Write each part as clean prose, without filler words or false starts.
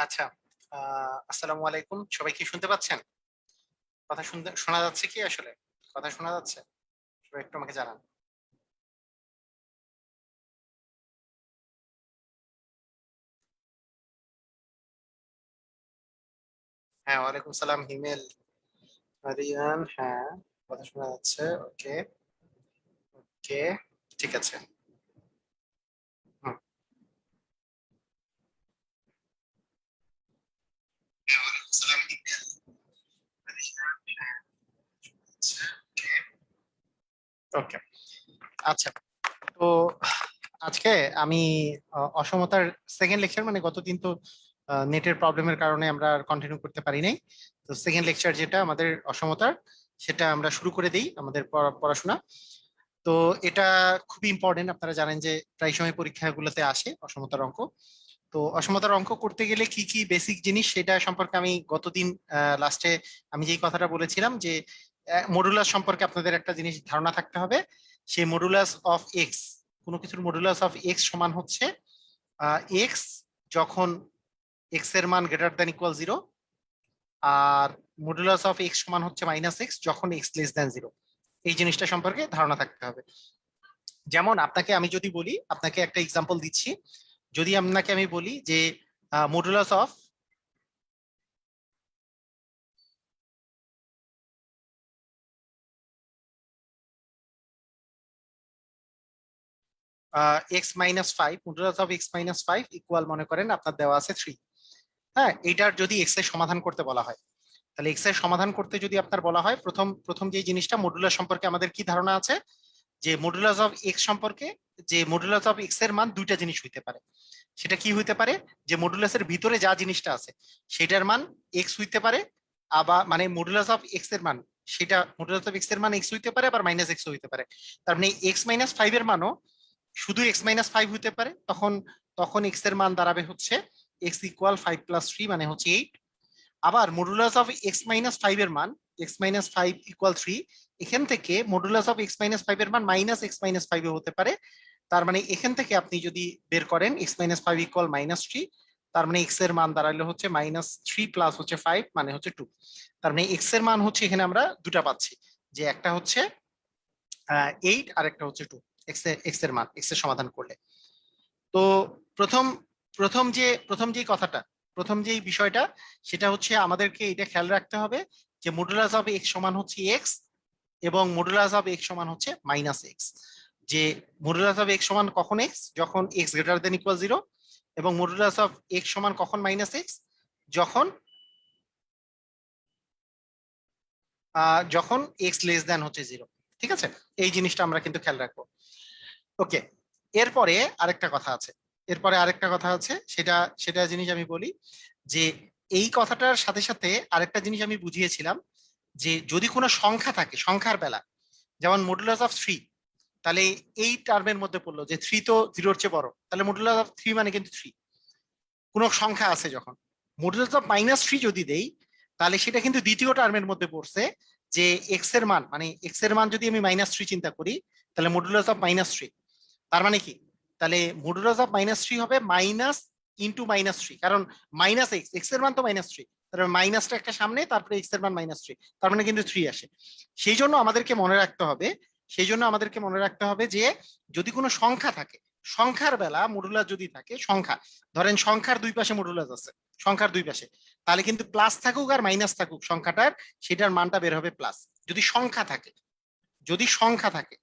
আচ্ছা। আসসালামু আলাইকুম, সবাই কি শুনতে পাচ্ছেন? কথা শুনতে শোনা যাচ্ছে কি আসলে? কথা শোনা যাচ্ছে? সবাই একটু আমাকে জানান। হ্যাঁ, ওয়ালাইকুম সালাম হিমেল, মারিয়ান। হ্যাঁ, কথা শোনা যাচ্ছে। ওকে, ওকে, ঠিক আছে। হুম। হ্যাঁ, ওয়ালাইকুম সালাম হিমেল, মারিয়ান। হ্যাঁ, আচ্ছা, ওকে, আচ্ছা। তো আজকে আমি অসমতার সেকেন্ড লেকচার, মানে গত দিন তো নেটের প্রবলেমের কারণে আমরা কন্টিনিউ করতে পারি নাই। তো সেকেন্ড লেকচার যেটা আমাদের অসমতার, সেটা আমরা শুরু করে দিই আমাদের পড়াশোনা। তো এটা খুবই ইম্পর্টেন্ট, আপনারা জানেন যে প্রায় সময় পরীক্ষাগুলোতে আসে অসমতার অঙ্ক। তো অসমতার অঙ্ক করতে গেলে কি কি বেসিক জিনিস সেটা সম্পর্কে আমি গতদিন লাস্টে আমি যেই কথাটা বলেছিলাম যে মডুলাস সম্পর্কে আপনাদের একটা জিনিস ধারণা থাকতে হবে। সেই মডুলাস অফ এক্স, কোনো কিছুর মডুলাস অফ এক্স সমান হচ্ছে এক্স যখন এক্স এর মান গ্রেটার দ্যান ইকুয়াল জিরো, আর মডুলাস অফ এক্স সমান হচ্ছে মাইনাস এক্স যখন এক্স লেস দ্যান জিরো। এই জিনিসটা সম্পর্কে ধারণা থাকতে হবে। যেমন আপনাকে আমি যদি বলি, আপনাকে একটা এক্সাম্পল দিচ্ছি। যদি আপনাকে আমি বলি যে modulus of x minus five, modulus of x minus five equal মনে করেন আপনার দেওয়া আছে থ্রি। হ্যাঁ, এইটার যদি এক্স এর সমাধান করতে বলা হয়, তাহলে এক্স এর সমাধান করতে যদি আপনার বলা হয়, প্রথম প্রথম যে জিনিসটা মডুলাস সম্পর্কে আমাদের কি ধারণা আছে, যে মডুলাস অফ এক্স সম্পর্কে, যে মডুলাস অফ এক্স এর মান দুইটা জিনিস হইতে পারে। সেটা কি হইতে পারে, যে মডুলাসের ভিতরে যা জিনিসটা আছে সেটার মান এক্স হইতে পারে, আবার মানে মডুলাস অফ এক্স এর মান, সেটা মডুলাস অফ এক্স এর মান এক্স হইতে পারে, আবার মাইনাস এক্স হইতে পারে। তার মানে এক্স মাইনাস ফাইভ এর মানও শুধু এক্স মাইনাস ফাইভ হইতে পারে। তখন তখন এক্স এর মান দাঁড়াবে হচ্ছে x equal five plus three, মানে হচ্ছে এইট। আবার modulus of x minus five এর মান x minus five equal three, এখান থেকে modulus of x minus five এর মান মাইনাস এক্স মাইনাস ফাইভ হতে পারে। তার মানে এখান থেকে আপনি যদি বের করেন x minus five equal minus three, তার মানে এক্স এর মান দাঁড়াইলে হচ্ছে মাইনাস থ্রি প্লাস হচ্ছে ফাইভ, মানে হচ্ছে টু। তার মানে এক্স এর মান হচ্ছে এখানে আমরা দুটা পাচ্ছি, যে একটা হচ্ছে এইট আর একটা হচ্ছে টু। এক্স এর মান এক্স এর সমাধান করলে। তো প্রথম প্রথম যে কথাটা, প্রথম যেই বিষয়টা, সেটা হচ্ছে আমাদেরকে এটা খেয়াল রাখতে হবে যে মডুলাস অফ এক্স সমান হচ্ছে এক্স, এবং মডুলাস অফ এক্স সমান হচ্ছে মাইনাস এক্স। যে মডুলাস অফ এক্স সমান কখন এক্স, যখন x greater than equal zero, এবং মডুলাস অফ এক্স সমান কখন মাইনাস এক্স, যখন যখন এক্স লেস দেন হচ্ছে জিরো। ঠিক আছে, এই জিনিসটা আমরা কিন্তু খেয়াল রাখবো। ওকে, এরপরে আরেকটা কথা আছে, এরপরে আরেকটা কথা আছে, সেটা সেটা জিনিস আমি বলি যে এই কথাটার সাথে সাথে আরেকটা জিনিস আমি বুঝিয়েছিলাম, যে যদি কোনো সংখ্যা থাকে, সংখ্যার বেলা, যেমন মডুলাস অফ থ্রি, তাহলে এই টার্মের মধ্যে পড়লো যে থ্রি তো জিরোর চেয়ে বড়, তাহলে মডুলাস অফ থ্রি মানে কিন্তু থ্রি। কোনো সংখ্যা আছে যখন মডুলাস অফ মাইনাস থ্রি যদি দেই, তাহলে সেটা কিন্তু দ্বিতীয় টার্মের মধ্যে পড়ছে, যে এক্স এর মান, মানে এক্স এর মান যদি আমি মাইনাস থ্রি চিন্তা করি, তাহলে মডুলাস অফ মাইনাস থ্রি, তার মানে কি, তাহলে মডুলাস অফ মাইনাস থ্রি হবে মাইনাস ইন্টু মাইনাস থ্রি, কারণ মাইনাস এক্স, এক্স এর মান তো মাইনাস থ্রি, তারপরে মাইনাসটা একটা সামনে, তারপরে এক্স এর মান মাইনাস থ্রি, তার মানে কিন্তু থ্রি আসে। সেই জন্য আমাদেরকে মনে রাখতে হবে, সেই জন্য আমাদেরকে মনে রাখতে হবে যে যদি কোনো সংখ্যা থাকে, সংখ্যার বেলা মডুলাস যদি থাকে, সংখ্যা, ধরেন সংখ্যার দুই পাশে মডুলাস আছে, সংখ্যার দুই পাশে, তাহলে কিন্তু প্লাস থাকুক আর মাইনাস থাকুক সংখ্যাটার, সেটার মানটা বের হবে প্লাস, যদি সংখ্যা থাকে, যদি সংখ্যা থাকে।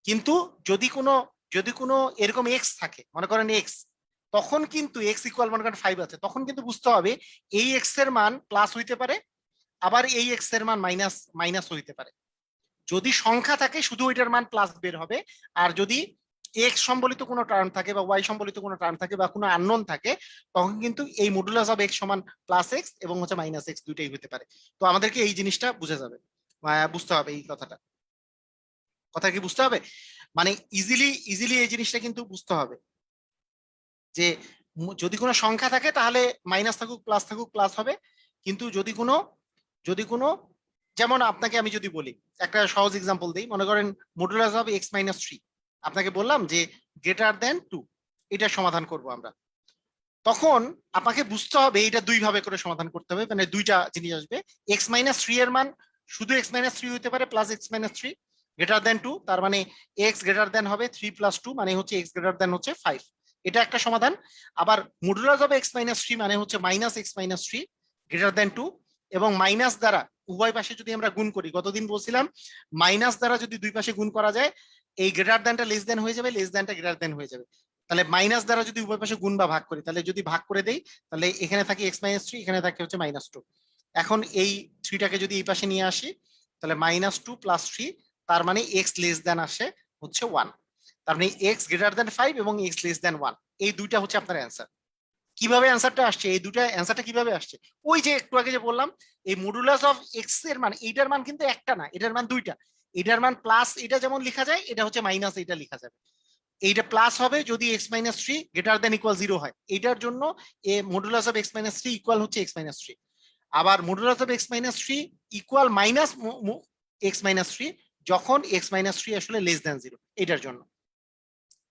কিন্তু যদি কোনো, যদি কোনো এরকম এক্স থাকে, মনে করেন এক্স, তখন কিন্তু এক্স ইকুয়াল মনে করেন ফাইভ আছে, তখন কিন্তু বুঝতে হবে এই এক্স এর মান প্লাস হইতে পারে, আবার এই এক্স এর মান মাইনাস মাইনাস হইতে পারে। যদি সংখ্যা থাকে শুধু ওইটার মান প্লাস বের হবে, আর যদি এক্স সম্বলিত কোনো টার্ম থাকে বা ওয়াই সম্বলিত কোনো টার্ম থাকে বা কোনো আননোন থাকে, তখন কিন্তু এই মডুলাস অফ এক্স সমান প্লাস এক্স এবং হচ্ছে মাইনাস এক্স দুইটাই হতে পারে। তো আমাদেরকে এই জিনিসটা বুঝে যাবে, বুঝতে হবে এই কথাটা। কথা কি বুঝতে হবে, মানে ইজিলি ইজিলি এই জিনিসটা কিন্তু বুঝতে হবে যে যদি কোনো সংখ্যা থাকে তাহলে মাইনাস থাকুক প্লাস হবে। কিন্তু যদি কোনো, যদি কোনো, যেমন আপনাকে আমি যদি বলি, একটা সহজ এক্সাম্পল দিই, মনে করেন modulus of x minus three, আপনাকে বললাম যে গ্রেটার দেন টু, এটা সমাধান করব আমরা। তখন আপনাকে বুঝতে হবে এটা দুই ভাবে করে সমাধান করতে হবে, মানে দুইটা জিনিস আসবে। এক্স মাইনাস থ্রি এর মান শুধু এক্স মাইনাস থ্রি হতে পারে, plus x minus three greater than two, তার মানে এক্স গ্রেটার দেন হবে থ্রি প্লাস টু, মানে হচ্ছে এক্স গ্রেটার দেন হচ্ছে ফাইভ। এটা একটা সমাধান। আবার modulus of x minus three মানে হচ্ছে minus x minus three greater than two, এবং মাইনাস দ্বারা উভয় পাশে যদি আমরা গুণ করি, গতদিন বলছিলাম মাইনাস দ্বারা যদি দুই পাশে গুণ করা যায়, এই গ্রেটার দেনটা লেস দেন হয়ে যাবে, লেস দেনটা গ্রেটার দেন হয়ে যাবে। তাহলে মাইনাস দ্বারা যদি উভয় পাশে গুণ বা ভাগ করি, তাহলে যদি ভাগ করে দেই, তাহলে এখানে থাকে এক্স মাইনাস থ্রি, এখানে থাকে হচ্ছে মাইনাস টু। এখন এই থ্রিটাকে যদি এই পাশে নিয়ে আসি, তাহলে মাইনাস টু প্লাস থ্রি, তার মানে এক্স লেস দেন আসে হচ্ছে ওয়ান। তার মানে এক্স গ্রেটার দেন ফাইভ এবং এক্স লেস দেন ওয়ান, এই দুইটা হচ্ছে আপনার অ্যান্সার। কিভাবে অ্যান্সারটা আসছে, এই দুটা অ্যান্সারটা কিভাবে আসছে, ওই যে একটু আগে যে বললাম, এই মডুলাস অফ এক্স এর মান, এইটার মান কিন্তু একটা না, এটার মান দুইটা। এটার মান প্লাস এটা যেমন লেখা যায়, এটা হচ্ছে মাইনাস এটা লেখা যাবে। এইটা প্লাস হবে যদি x minus three greater than equal zero হয়, এইটার জন্য এ modulus of x minus three equal হচ্ছে এক্স মাইনাস থ্রি। আবার modulus of x minus three equal minus x minus three যখন এক্স মাইনাস থ্রি আসলে লেস দেন জিরো, এটার জন্য।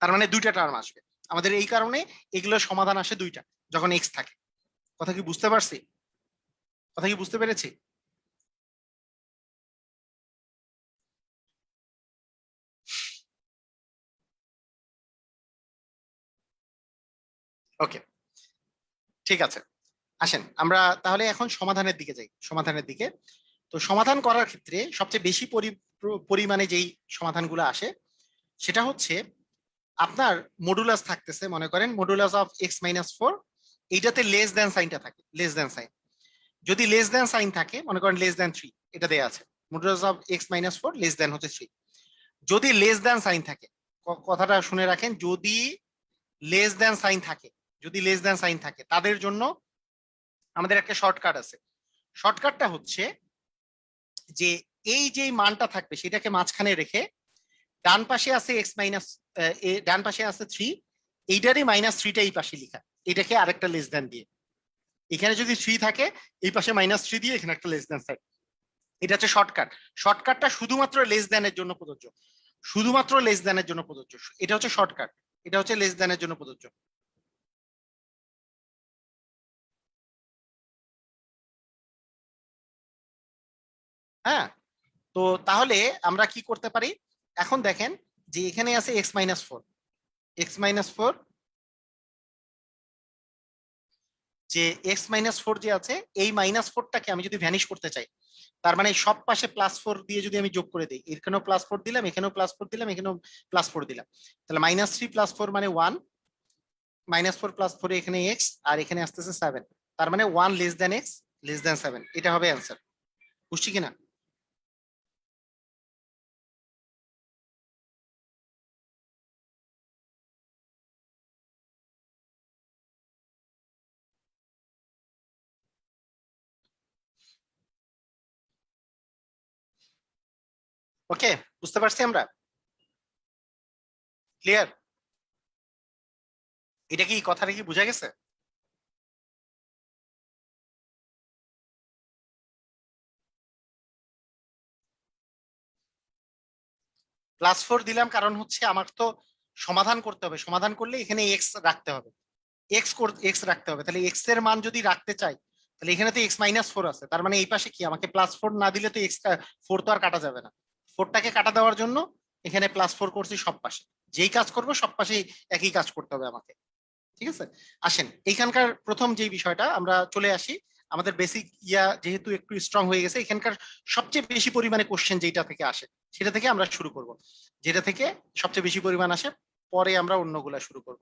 তার মানে দুইটা টার্ম আসবে আমাদের, এই কারণে এগুলোর সমাধান আসে দুইটা যখন এক্স থাকে। কথা কি বুঝতে পারছি? কথা কি বুঝতে পেরেছি? ওকে, ঠিক আছে। আসেন আমরা তাহলে এখন সমাধানের দিকে যাই, সমাধানের দিকে। তো সমাধান করার ক্ষেত্রে সবচেয়ে বেশি পরিমাণে যেই সমাধানগুলো আসে, সেটা হচ্ছে আপনার মডুলাস থাকতেছে, মনে করেন modulus of x minus four, এইটাতে লেস দেন সাইনটা থাকে, লেস দেন সাইন। যদি লেস দেন সাইন থাকে, মনে করেন লেস দেন থ্রি, এটা দেয়া আছে modulus of x minus four less than হচ্ছে থ্রি। যদি লেস দেন সাইন থাকে, কথাটা শুনে রাখেন, যদি লেস দেন সাইন থাকে, যদি লেস দেন সাইন থাকে, তাদের জন্য আমাদের একটা শর্টকাট আছে। শর্টকাটটা হচ্ছে যে এই যে মানটা থাকবে সেটাকে মাঝখানে রেখে, ডান পাশে আছে এক্স মাইনাস, ডান পাশে আছে থ্রি, এইটারই মাইনাস থ্রিটা এই পাশে লিখা, এটাকে আরেকটা লেস দেন দিয়ে, এখানে যদি থ্রি থাকে এই পাশে মাইনাস থ্রি দিয়ে এখানে একটা লেস দেন সাইন। এটা হচ্ছে শর্টকাট। শর্টকাটটা শুধুমাত্র লেস দেনের জন্য প্রযোজ্য, শুধুমাত্র লেস দেনের জন্য প্রযোজ্য, এটা হচ্ছে শর্টকাট, এটা হচ্ছে লেস দেনের জন্য প্রযোজ্য। হ্যাঁ, তো তাহলে আমরা কি করতে পারি, এখন দেখেন যে এখানে আছে x minus four, x minus four, যে এক্স মাইনাস ফোর যে আছে, এই মাইনাস ফোরটাকে আমি যদি ভ্যানিশ করতে চাই, তার মানে সব পাশে প্লাস ফোর দিয়ে যদি আমি যোগ করে দিই, এখানেও প্লাস ফোর দিলাম, এখানেও প্লাস ফোর দিলাম, এখানেও প্লাস ফোর দিলাম, তাহলে মাইনাস থ্রি প্লাস ফোর মানে one, minus four plus four এখানে এক্স, আর এখানে আসতেছে সেভেন, তার মানে one less than x less than seven, এটা হবে অ্যান্সার। বুঝছি কিনা? ওকে, বুঝতে পারছি আমরা, ক্লিয়ার? এটা কি কথাটা কি বোঝা গেছে? প্লাস ফোর দিলাম কারণ হচ্ছে আমার তো সমাধান করতে হবে, সমাধান করলে এখানে এক্স রাখতে হবে, এক্স এক্স রাখতে হবে, তাহলে এক্স এর মান যদি রাখতে চাই, তাহলে এখানে তো এক্স মাইনাস ফোর আছে, তার মানে এই পাশে কি আমাকে প্লাস ফোর না দিলে তো এক্স ফোর তো আর কাটা যাবে না। ফোরটাকে কাটা দেওয়ার জন্য এখানে প্লাস ফোর করছি সব পাশে, যেই কাজ করব সব পাশেই একই কাজ করতে হবে আমাকে। ঠিক আছে, আসেন এইখানকার প্রথম যে বিষয়টা আমরা চলে আসি, আমাদের বেসিক ইয়া যেহেতু একটু স্ট্রং হয়ে গেছে, এখানকার সবচেয়ে বেশি পরিমাণে কোশ্চেন যেটা থেকে আসে সেটা থেকে আমরা শুরু করব, যেটা থেকে সবচেয়ে বেশি পরিমাণ আসে, পরে আমরা অন্যগুলা শুরু করব।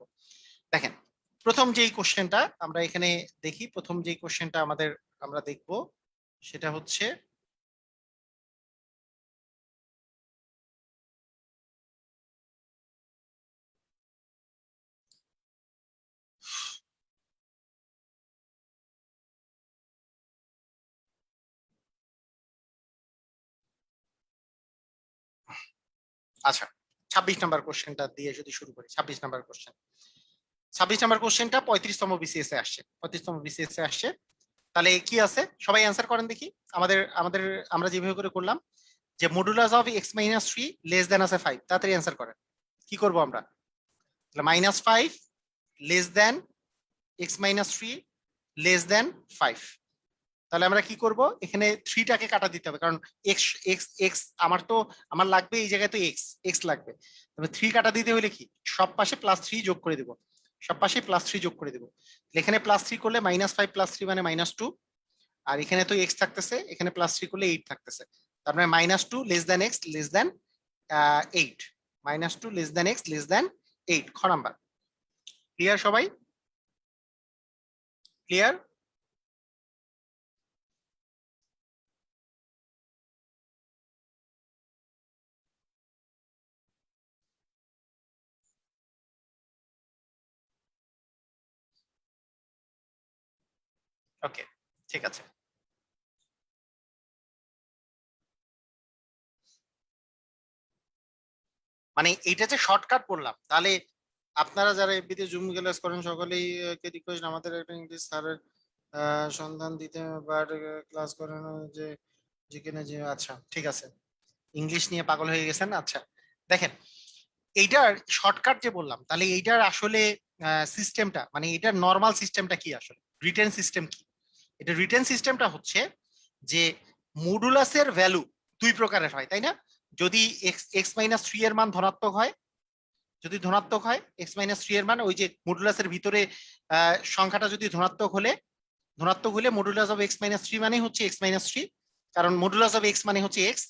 দেখেন, প্রথম যেই কোশ্চেনটা আমরা এখানে দেখি, প্রথম যেই কোশ্চেনটা আমাদের আমরা দেখব সেটা হচ্ছে, আচ্ছা 26 নম্বর কোশ্চেনটা দিয়ে যদি শুরু করি। 26 নম্বর কোশ্চেন, 26 নম্বর কোশ্চেনটা 35তম বিসিএস এ আসছে, 35তম বিসিএস এ আসছে। তাহলে কি আছে সবাই অ্যান্সার করেন দেখি। আমাদের আমাদের আমরা যেভাবে করে করলাম, যে modulus of x minus three less than আছে ফাইভ, তাড়াতাড়ি অ্যান্সার করেন। কি করব আমরা? তাহলে minus five less than x minus three less than 5। তাহলে আমরা কি করব, এখানে 3টাকে কাটা দিতে হবে, কারণ এক্স এক্স এক্স আমার লাগবে এই জায়গায় তো এক্স এক্স লাগবে। তবে 3 কাটা দিতে হলে কি, সব পাশে +3 যোগ করে দিব, সব পাশে +3 যোগ করে দিব। এখানে +3 করলে -5 +3 মানে -2, আর এখানে তো এক্স থাকতেছে, এখানে +3 করলে 8 থাকতেছে। তার মানে -2 less than x less than 8, -2 less than x less than 8, খ নাম্বার। ক্লিয়ার সবাই? ক্লিয়ার? ওকে, ঠিক আছে। মানে এটা যে শর্টকাট বললাম, তাহলে আপনারা যারা এফবিতে জুম ক্লাস করেন সকলেই কে রিকোয়েস্ট আমাদের একটা ইংলিশ স্যারের সন্ধান দিতে, বাট ক্লাস করেন যে যেখানে যে, আচ্ছা ঠিক আছে, ইংলিশ নিয়ে পাগল হয়ে গেছেন। আচ্ছা দেখেন, এইটার শর্টকাট যে বললাম, তাহলে এইটার আসলে সিস্টেমটা, মানে এটার নর্মাল সিস্টেমটা কি, আসলে রিটেন সিস্টেম কি? এটা রিটেন সিস্টেমটা হচ্ছে যে মডুলাসের ভ্যালু দুই প্রকারের হয়, তাই না? যদি এক্স এক্স মাইনাস থ্রি এর মান ধনাত্মক হয়, যদি ধনাত্মক হয় এক্স মাইনাস থ্রি এর মান, ওই যে মডুলাসের ভিতরে সংখ্যাটা যদি ধনাত্মক হলে modulus of x minus three মানে হচ্ছে এক্স মাইনাস থ্রি, কারণ মডুলাস অফ এক্স মানে হচ্ছে এক্স।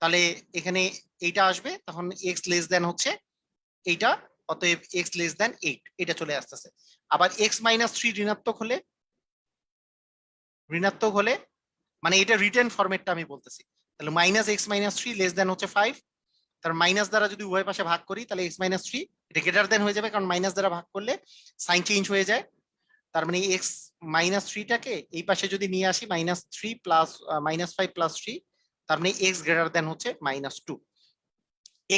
তাহলে এখানে এইটা আসবে, তখন এক্স লেস দেন হচ্ছে এইটা, অতএব এক্স লেস দেন 8, এটা চলে আসতেছে। আবার এক্স মাইনাস থ্রি ঋণাত্মক হলে মানে এটা রিটেন ফরম্যাটটা আমি বলতেছি, তাহলে -x-3 লেস দেন হচ্ছে 5। তার মাইনাস দ্বারা যদি উভয় পাশে ভাগ করি, তাহলে x-3 এটা গ্রেটার দেন হয়ে যাবে, কারণ মাইনাস দ্বারা ভাগ করলে সাইন চেঞ্জ হয়ে যায়। তার মানে x-3টাকে এই পাশে যদি নিয়ে আসি, -3 প্লাস -5 + 3, তার মানে x গ্রেটার দেন হচ্ছে -2,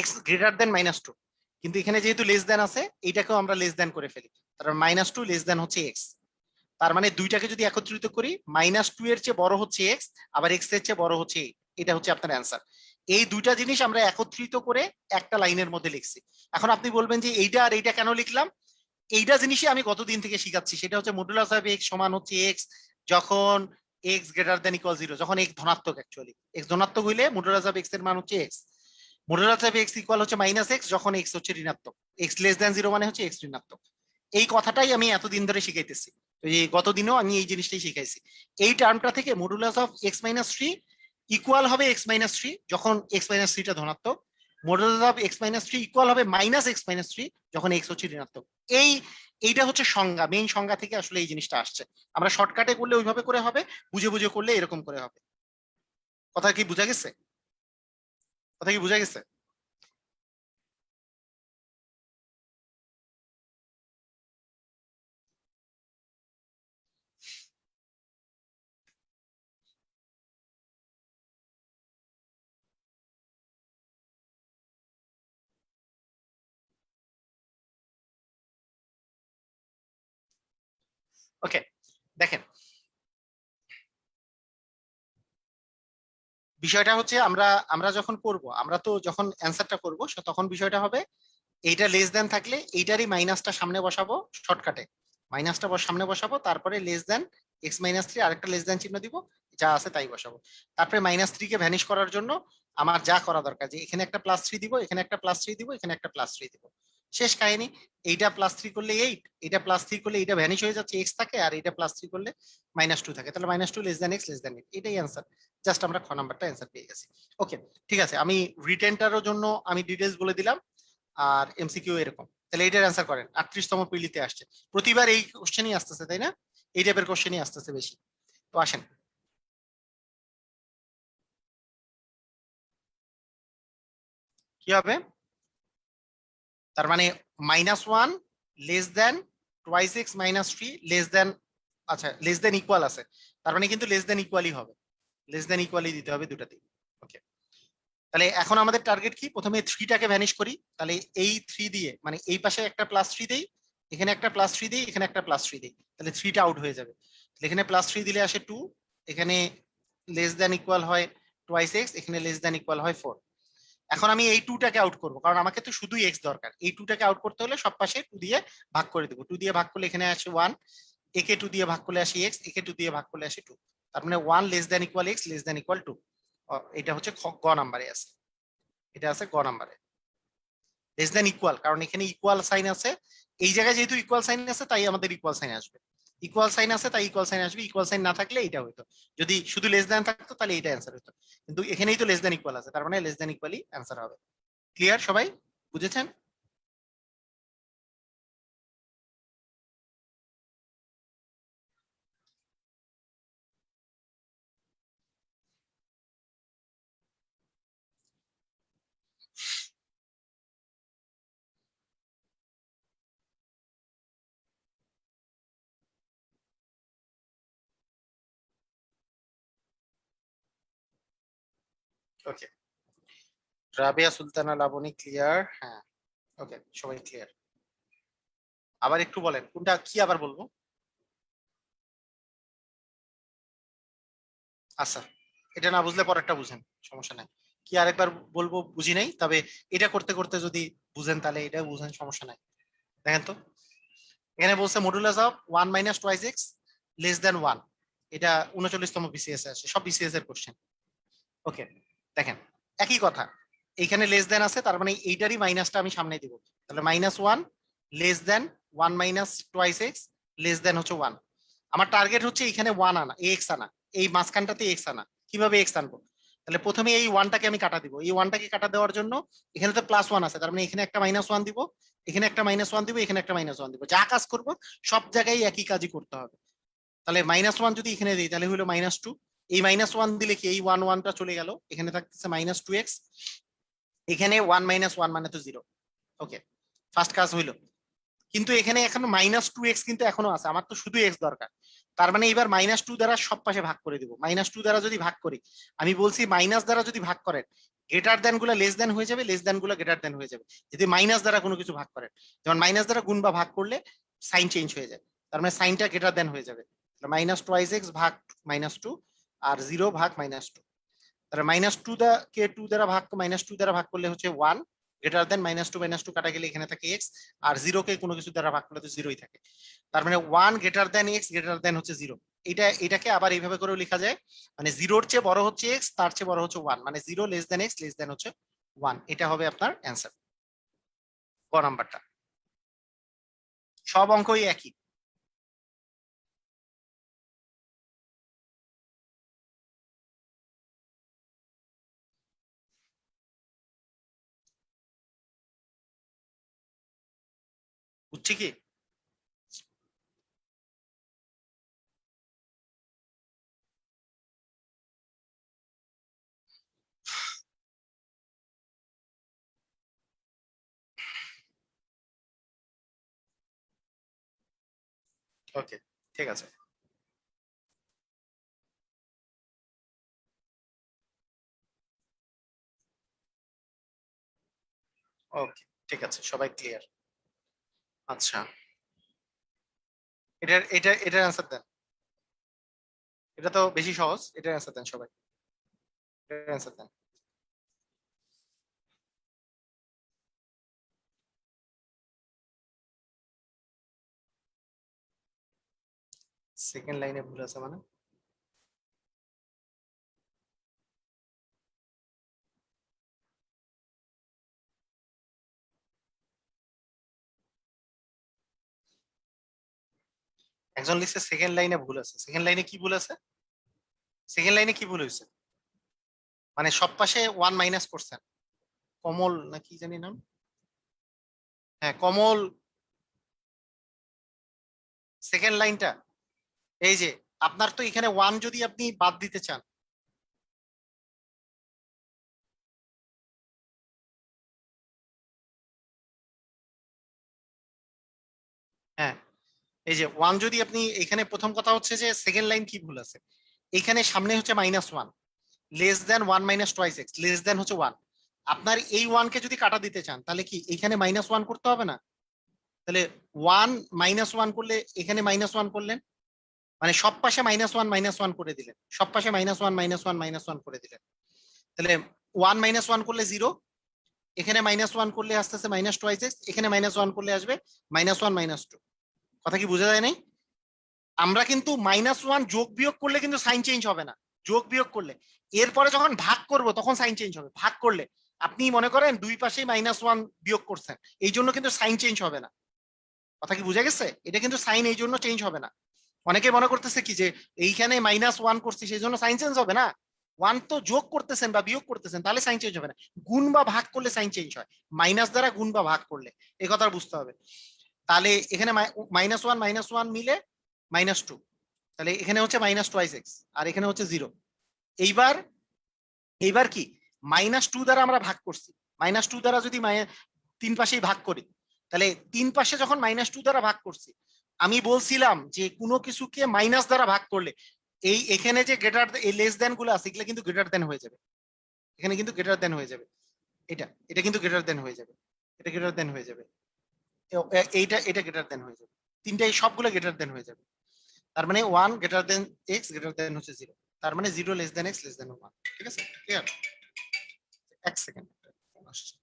x গ্রেটার দেন -2। কিন্তু এখানে যেহেতু লেস দেন আছে, এইটাকেও আমরা লেস দেন করে ফেলি, তার -2 লেস দেন হচ্ছে x। তার মানে দুইটাকে যদি একত্রিত করি, -2 এর চেয়ে বড় হচ্ছে এক্স, আবার এক্স এর চেয়ে বড় হচ্ছে 8, এটা হচ্ছে আপনার অ্যান্সার। এই দুইটা জিনিস আমরা একত্রিত করে একটা লাইনের মধ্যে লিখছি। এখন আপনি বলবেন যে এইটা আর এইটা কেন লিখলাম? এইটা জিনিসই আমি গতদিন থেকে শিখাচ্ছি, সেটা হচ্ছে মডুলাস অফ এক্স সমান হচ্ছে এক্স যখন এক্স গ্রেটার দেন ইকুয়াল 0, যখন এক্স ধনাত্মক, অ্যাকচুয়ালি এক্স ধনাত্মক হইলে মডুলাস অফ এক্স এর মান হচ্ছে x. Modulus of x equal হচ্ছে -x যখন এক্স হচ্ছে ঋণাত্মক, এক্স লেস দেন 0 মানে হচ্ছে এক্স ঋণাত্মক। এই কথাটাই আমি এতদিন ধরে শিখাইতেছি, তো এই গতদিনও আমি এই জিনিসটাই শিখাইছি। এই টার্মটা থেকে মডুলাস অফ x-3 ইকুয়াল হবে x-3 যখন x-3টা ধনাত্মক, মডুলাস অফ x-3 ইকুয়াল হবে -x-3 যখন x হচ্ছে ঋণাত্মক। এই এইটা হচ্ছে সংজ্ঞা, মেইন সংজ্ঞা থেকে আসলে এই জিনিসটা আসছে। আমরা শর্টকাটে করলে ওইভাবে করে হবে, বুঝে বুঝে করলে এরকম করে হবে। কথা কি বোঝা গেছে? কথা কি বোঝা গেছে? ওকে, দেখেন বিষয়টা হচ্ছে, আমরা আমরা যখন করব, আমরা তো যখন অ্যান্সারটা করব তখন বিষয়টা হবে এইটা লেস দেন থাকলে এইটারই মাইনাসটা সামনে বসাবো, শর্টকাটে মাইনাসটা সামনে বসাবো, তারপরে লেস দেন x-3 আরেকটা লেস দেন চিহ্ন দিব, যা আছে তাই বসাবো। তারপরে -3 কে ভ্যানিশ করার জন্য আমার যা করা দরকার, যে এখানে একটা +3 দিব, এখানে একটা +3 দিব, এখানে একটা +3 দিব, শেষ কাহিনী। এইটা +3 করলে 8, এটা +3 করলে এইটা ভ্যানিশ হয়ে যাচ্ছে, x থাকে, আর এটা +3 করলে -2 থাকে, তাহলে -2 less than x less than 8, এটাই অ্যান্সার। জাস্ট আমরা খ নাম্বারটা অ্যান্সার পেয়ে গেছি। ওকে, ঠিক আছে, আমি রিটেনটারও জন্য আমি ডিটেলস বলে দিলাম, আর এমসিকিউ এরকম। তাহলে এটার অ্যান্সার করেন, 38তম পিলিতে আসছে। প্রতিবার এই কোশ্চেনই আসতেছে, তাই না? এই টাইপের কোশ্চেনই আসতেছে বেশি। তো আসেন, কি হবে? তার মানে -1 less than twice x minus three less than, আচ্ছা লেস দেন ইকুয়াল আছে, তার মানে কিন্তু লেস দেন ইকুয়ালই হবে, লেস দেন ইকুয়ালই দিতে হবে দুটাতেই। ওকে, তাহলে এখন আমাদের টার্গেট কি, প্রথমে থ্রিটাকে ভ্যানিশ করি, তাহলে এই থ্রি দিয়ে মানে এই পাশে একটা +3 দেই, এখানে একটা +3 দিই, এখানে একটা +3 দিই, তাহলে থ্রিটা আউট হয়ে যাবে। তাহলে এখানে +3 দিলে আসে 2, এখানে লেস দেন ইকুয়াল হয় টুয়াইস এক্স, এখানে লেস দেন ইকুয়াল হয় 4। এখন আমি এই টুটাকে আউট করবো, কারণ আমাকে তো শুধুই এক্স দরকার, এই টুটাকে আউট করতে হলে সব পাশে 2 দিয়ে ভাগ করে দেবো, 2 দিয়ে ভাগ করলে এখানে আসে 1, একে 2 দিয়ে ভাগ করলে আসি এক্স, একে 2 দিয়ে ভাগ করলে আসি 2। তার মানে 1 less than equal x less than equal 2। এটা হচ্ছে গ নাম্বারে আছে, এটা আছে গ নাম্বারে লেস দ্যান ইকুয়াল, কারণ এখানে ইকুয়াল সাইন আছে। এই জায়গায় যেহেতু ইকুয়াল সাইন আছে তাই আমাদের ইকুয়াল সাইন আসবে, ইকুয়াল সাইন আছে তাই ইকুয়াল সাইন আসবে, ইকুয়াল সাইন না থাকলে এটা হইতো। যদি শুধু লেস দ্যান থাকতো তাহলে এটা অ্যান্সার হতো, কিন্তু এখানেই তো লেস দ্যান ইকুয়াল আছে, তার মানে লেস দ্যান ইকুয়ালই অ্যান্সার হবে। ক্লিয়ার সবাই, বুঝেছেন? ওকে, রাবিয়া সুলতানা লাবণী ক্লিয়ার, হ্যাঁ। ওকে, সবাই ক্লিয়ার। আবার একটু বলেন কোনটা কি আবার বলবো। আচ্ছা, এটা না বুঝলে পরেরটা বুঝেন, সমস্যা নাই। কি আরেকবার বলবো বুঝি নাই, তবে এটা করতে করতে যদি বুঝেন তাহলে এটা বুঝেন, সমস্যা নাই। দেখেন তো, এখানে বলছে modulus of 1 minus twice x less than 1। এটা 39তম বিসিএস এ আসে, সব বিসিএস এর কোশ্চেন। ওকে, দেখেন একই কথা, এইখানে লেস দেন আছে, তার মানে এইটারই মাইনাসটা আমি সামনে দিব। তাহলে -1 less than 1 minus twice x less than হচ্ছে 1। আমার টার্গেট হচ্ছে এখানে 1 আনা, এক্স আনা, এই মাঝখানটাতে এক্স আনা। কিভাবে এক্স আনবো? তাহলে প্রথমে এই ওয়ানটাকে আমি কাটা দিব, এই ওয়ানটাকে কাটা দেওয়ার জন্য এখানে তো +1 আছে, তার মানে এখানে একটা -1 দিব, এখানে একটা -1 দিব, এখানে একটা -1 দিব। যা কাজ করব সব জায়গায় একই কাজই করতে হবে। তাহলে -1 যদি এখানে দিই তাহলে হলো -2। এই -1 দিলে কি এই 1 1টা চলে গেল, এখানে থাকতেছে -2x, এখানে 1 -1 মানে তো 0। ওকে, ফার্স্ট কাজ হইলো। কিন্তু এখানে এখনো -2x কিন্তু এখনো আছে, আমার তো শুধু এক্স দরকার। তার মানে এবার -2 দ্বারা সব পাশে ভাগ করে দিব। -2 দ্বারা যদি ভাগ করি, আমি বলছি মাইনাস দ্বারা যদি ভাগ করেন, গ্রেটার দেন গুলা লেস দেন হয়ে যাবে, লেস দেন গুলা গ্রেটার দেন হয়ে যাবে। যদি মাইনাস দ্বারা কোনো কিছু ভাগ করেন, যেমন মাইনাস দ্বারা গুণ বা ভাগ করলে সাইন চেঞ্জ হয়ে যায়, তার মানে সাইনটা গ্রেটার দেন হয়ে যাবে। -2x ভাগ -2 আর 0 ভাগ -2। তাহলে -2 দা কে 2 দ্বারা ভাগ, -2 দ্বারা ভাগ করলে হচ্ছে 1, গ্রেটার দেন -2 কাটা গেলে এখানে থাকে এক্স, আর 0 কে কোনো কিছু দ্বারা ভাগ করলে তো 0ই থাকে। তার মানে 1 greater than x greater than হচ্ছে 0। এটাকে আবার এইভাবে করেও লেখা যায়, মানে 0-র চেয়ে বড় হচ্ছে এক্স, তার চেয়ে বড় হচ্ছে 1, মানে 0 less than x less than হচ্ছে 1। এটা হবে আপনার অ্যান্সার, ক নাম্বারটা। সব অঙ্কই একই। বুঝছি কি? ওকে, ঠিক আছে। ওকে, ঠিক আছে, সবাই ক্লিয়ার। আচ্ছা, এটার অ্যান্সার দেন। এটা তো বেশি সহজ, এটার অ্যান্সার দেন সবাই, এটার অ্যান্সার দেন। সেকেন্ড লাইনে ভুল আছে মানে? একজন লিখছে সেকেন্ড লাইনে ভুল আছে, সেকেন্ড লাইনে কি ভুল আছে? সেকেন্ড লাইনে কি ভুল হয়েছে? মানে সব পাশে 1 মাইনাস করছেন। কমল না কি জানি নাম, হ্যাঁ কমল। সেকেন্ড লাইনটা এই যে, আপনার তো এখানে 1 যদি আপনি বাদ দিতে চান, হ্যাঁ এই যে 1 যদি আপনি এখানে, প্রথম কথা হচ্ছে যে সেকেন্ড লাইন কি ভুল আছে, এখানে সামনে হচ্ছে -1 less than 1 minus twice x less than হচ্ছে 1। আপনার এই 1 কে যদি কাটা দিতে চান তাহলে কি এখানে -1 করতে হবে না? তাহলে 1 -1 করলে এখানে -1 করলেন, মানে সব পাশে -1 করে দিলেন, সব পাশে -1 করে দিলেন। তাহলে 1 -1 করলে 0, এখানে -1 করলে আসতেছে -2x, এখানে -1 করলে আসবে -1 -2। কথা কি বোঝা যায় নাই? আমরা কিন্তু -1 যোগ বিয়োগ করলে কিন্তু সাইন চেঞ্জ হবে না, যোগ বিয়োগ করলে। এরপরে যখন ভাগ করব তখন সাইন চেঞ্জ হবে। ভাগ করলে আপনি মনে করেন দুই পাশেই -1 বিয়োগ করছেন, এই জন্য কিন্তু সাইন চেঞ্জ হবে না। কথা কি বুঝা গেছে? এটা কিন্তু সাইন এই জন্য চেঞ্জ হবে না। অনেকে মনে করতেছে কি যে এইখানে -1 করছি সেই জন্য সাইন চেঞ্জ হবে না। 1 তো যোগ করতেছেন বা বিয়োগ করতেছেন, তাহলে সাইন চেঞ্জ হবে না। গুণ বা ভাগ করলে সাইন চেঞ্জ হয়, মাইনাস দ্বারা গুণ বা ভাগ করলে। এই কথা বুঝতে হবে। তাহলে এখানে -1 মিলে -2, তাহলে এখানে হচ্ছে -2x আর এখানে হচ্ছে 0। এইবার এইবার কি -2 দ্বারা আমরা ভাগ করছি, -2 দ্বারা যদি তিন পাশেই ভাগ করি, তাহলে তিন পাশে যখন -2 দ্বারা ভাগ করছি, আমি বলছিলাম যে কোনো কিছুকে মাইনাস দ্বারা ভাগ করলে এই এখানে যে গ্রেটার এই লেস দেন গুলো আছে এগুলো কিন্তু গ্রেটার দেন হয়ে যাবে। এখানে কিন্তু গ্রেটার দেন হয়ে যাবে। এটা এটা কিন্তু গ্রেটার দেন হয়ে যাবে, এটা গ্রেটার দেন হয়ে যাবে, এইটা এটা গ্রেটার দেন হয়ে যাবে। তিনটাই সবগুলো গ্রেটার দেন হয়ে যাবে। তার মানে 1 greater than x greater than হচ্ছে 0। তার মানে 0 less than x less than 1। ঠিক আছে, ক্লিয়ার? এক সেকেন্ড আসছে।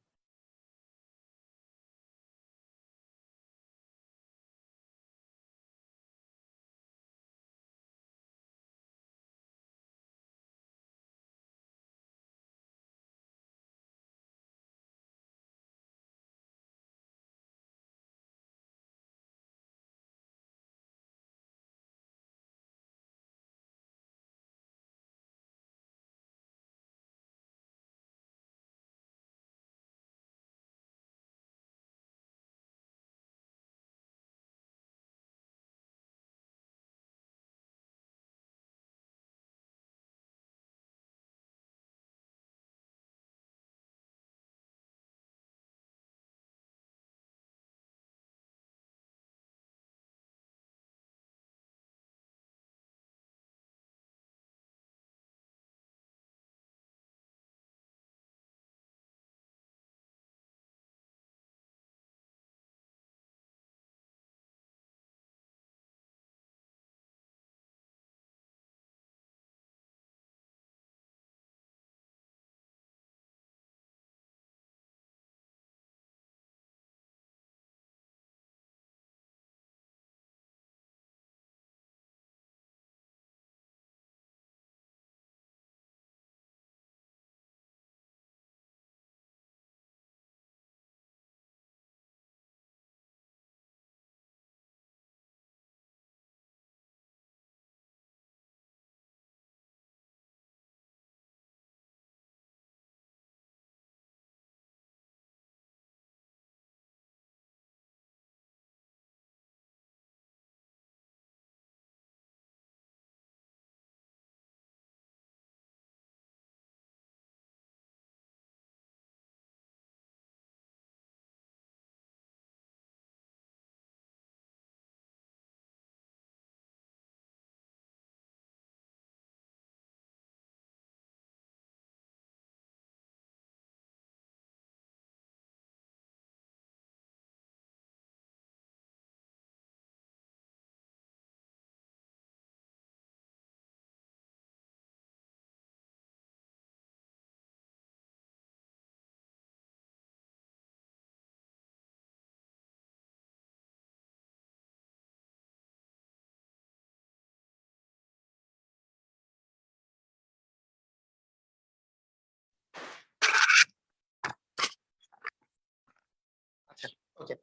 আচ্ছা, ওকে,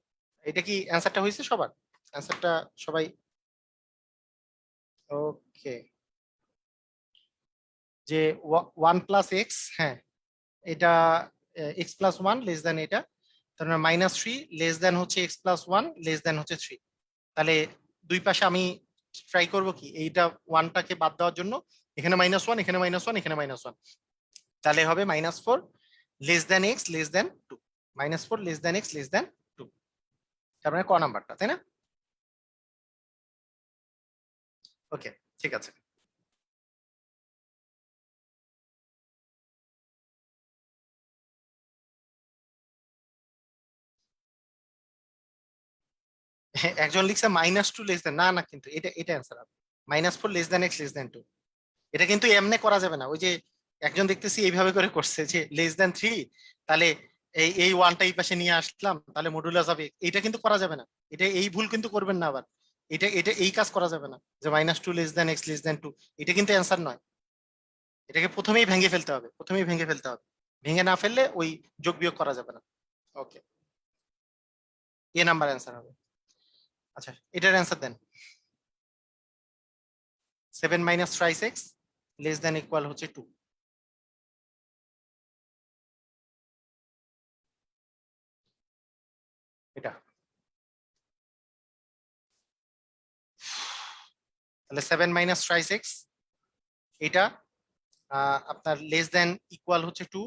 এটা কি অ্যান্সারটা হয়েছে সবার? অ্যান্সারটা সবাই? ওকে, যে 1 + x, হ্যাঁ, এটা x+1 লেস দেন এটা, তার মানে -3 লেস দেন হচ্ছে x+1 লেস দেন হচ্ছে 3। তাহলে দুই পাশে আমি ট্রাই করব কি এইটা ওয়ানটাকে বাদ দেওয়ার জন্য, এখানে -1 এখানে -1 এখানে -1, তাহলে হবে -4 less than x less than 2, -4 less than x less than 2। তার মানে ক নাম্বারটা, তাই না? ওকে, ঠিক আছে। হ্যাঁ, একজন লিখছে -2 লেস দেন, না না, কিন্তু এটা এটা অ্যান্সার হবে -4 less than x less than 2। এটা কিন্তু এমনি করা যাবে না, ওই যে একজন দেখতেছি এইভাবে করে করছে যে লেস দেন 3, তাহলে এই ওয়ানটা এই পাশে নিয়ে আসলাম, তাহলে মডুলাস হবে, এটা কিন্তু করা যাবে না। এটা এই ভুল কিন্তু করবেন না আবার। এটা এটা এই কাজ করা যাবে না যে -2 less than x less than 2, এটা কিন্তু অ্যান্সার নয়। এটাকে প্রথমেই ভেঙে ফেলতে হবে, প্রথমেই ভেঙে ফেলতে হবে। ভেঙে না ফেললে ওই যোগ বিয়োগ করা যাবে না। ওকে, এ নাম্বার অ্যান্সার হবে। আচ্ছা, এটার অ্যান্সার দেন। 7 minus thrice x less than equal হচ্ছে 2। এটা তাহলে 7 মাইনাস ট্রাইস এক্স, এটা আপনার লেস দেন ইকুয়াল হচ্ছে 2।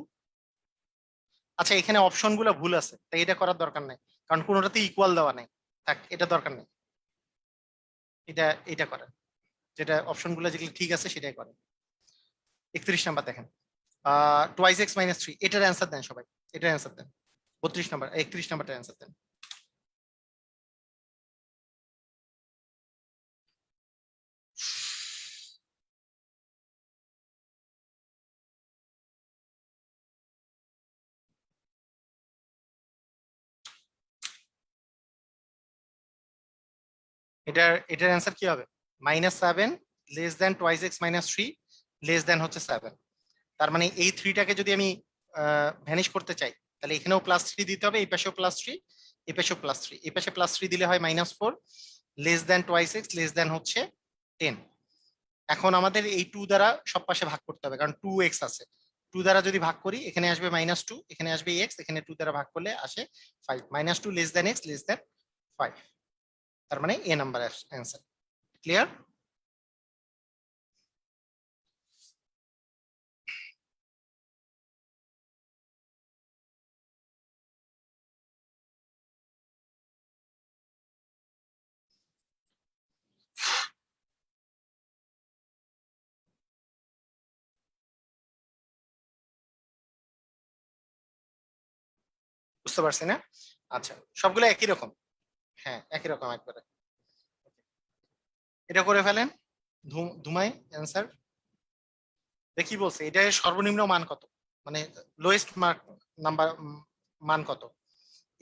আচ্ছা, এখানে অপশন গুলো ভুল আছে, তাই এটা করার দরকার নাই, কারণ কোনোটাতে ইকুয়াল দেওয়া নাই। থাক, এটা দরকার নেই। এটা এটা করেন, যেটা অপশন গুলো যেগুলো ঠিক আছে সেটাই করেন। 31 নাম্বার দেখেন, টুয়াইস এক্স মাইনাস 3, এটার অ্যান্সার দেন সবাই, এটার অ্যান্সার দেন। 32 নাম্বার, 31 নাম্বারটার অ্যান্সার দেন। এটার অ্যান্সার কি হবে? -7 less than twice x minus 3 less than হচ্ছে 7। তার মানে এই 3টাকে যদি আমি ভ্যানিশ করতে চাই, তাহলে এখানেও +3 দিতে হবে, এই পাশেও +3, এই পাশেও +3, এই পাশে +3 দিলে হয় -4 less than twice x less than হচ্ছে 10। এখন আমাদের এই 2 দ্বারা সব পাশে ভাগ করতে হবে, কারণ 2x আছে। 2 দ্বারা যদি ভাগ করি, এখানে আসবে -2, এখানে আসবে x, এখানে 2 দ্বারা ভাগ করলে আসে 5। -2 less than x less than 5, তার মানে এ নাম্বার অ্যান্সার। ক্লিয়ার? বুঝতে পারছি না? আচ্ছা, সবগুলো একই রকম। হ্যাঁ, একই রকম একবারে। এটা করে ফেলেন, ধুমাই অ্যান্সার। দেখি বলছে এটা সর্বনিম্ন মান কত, মানে লোয়েস্ট মার্ক নাম্বার মান কত।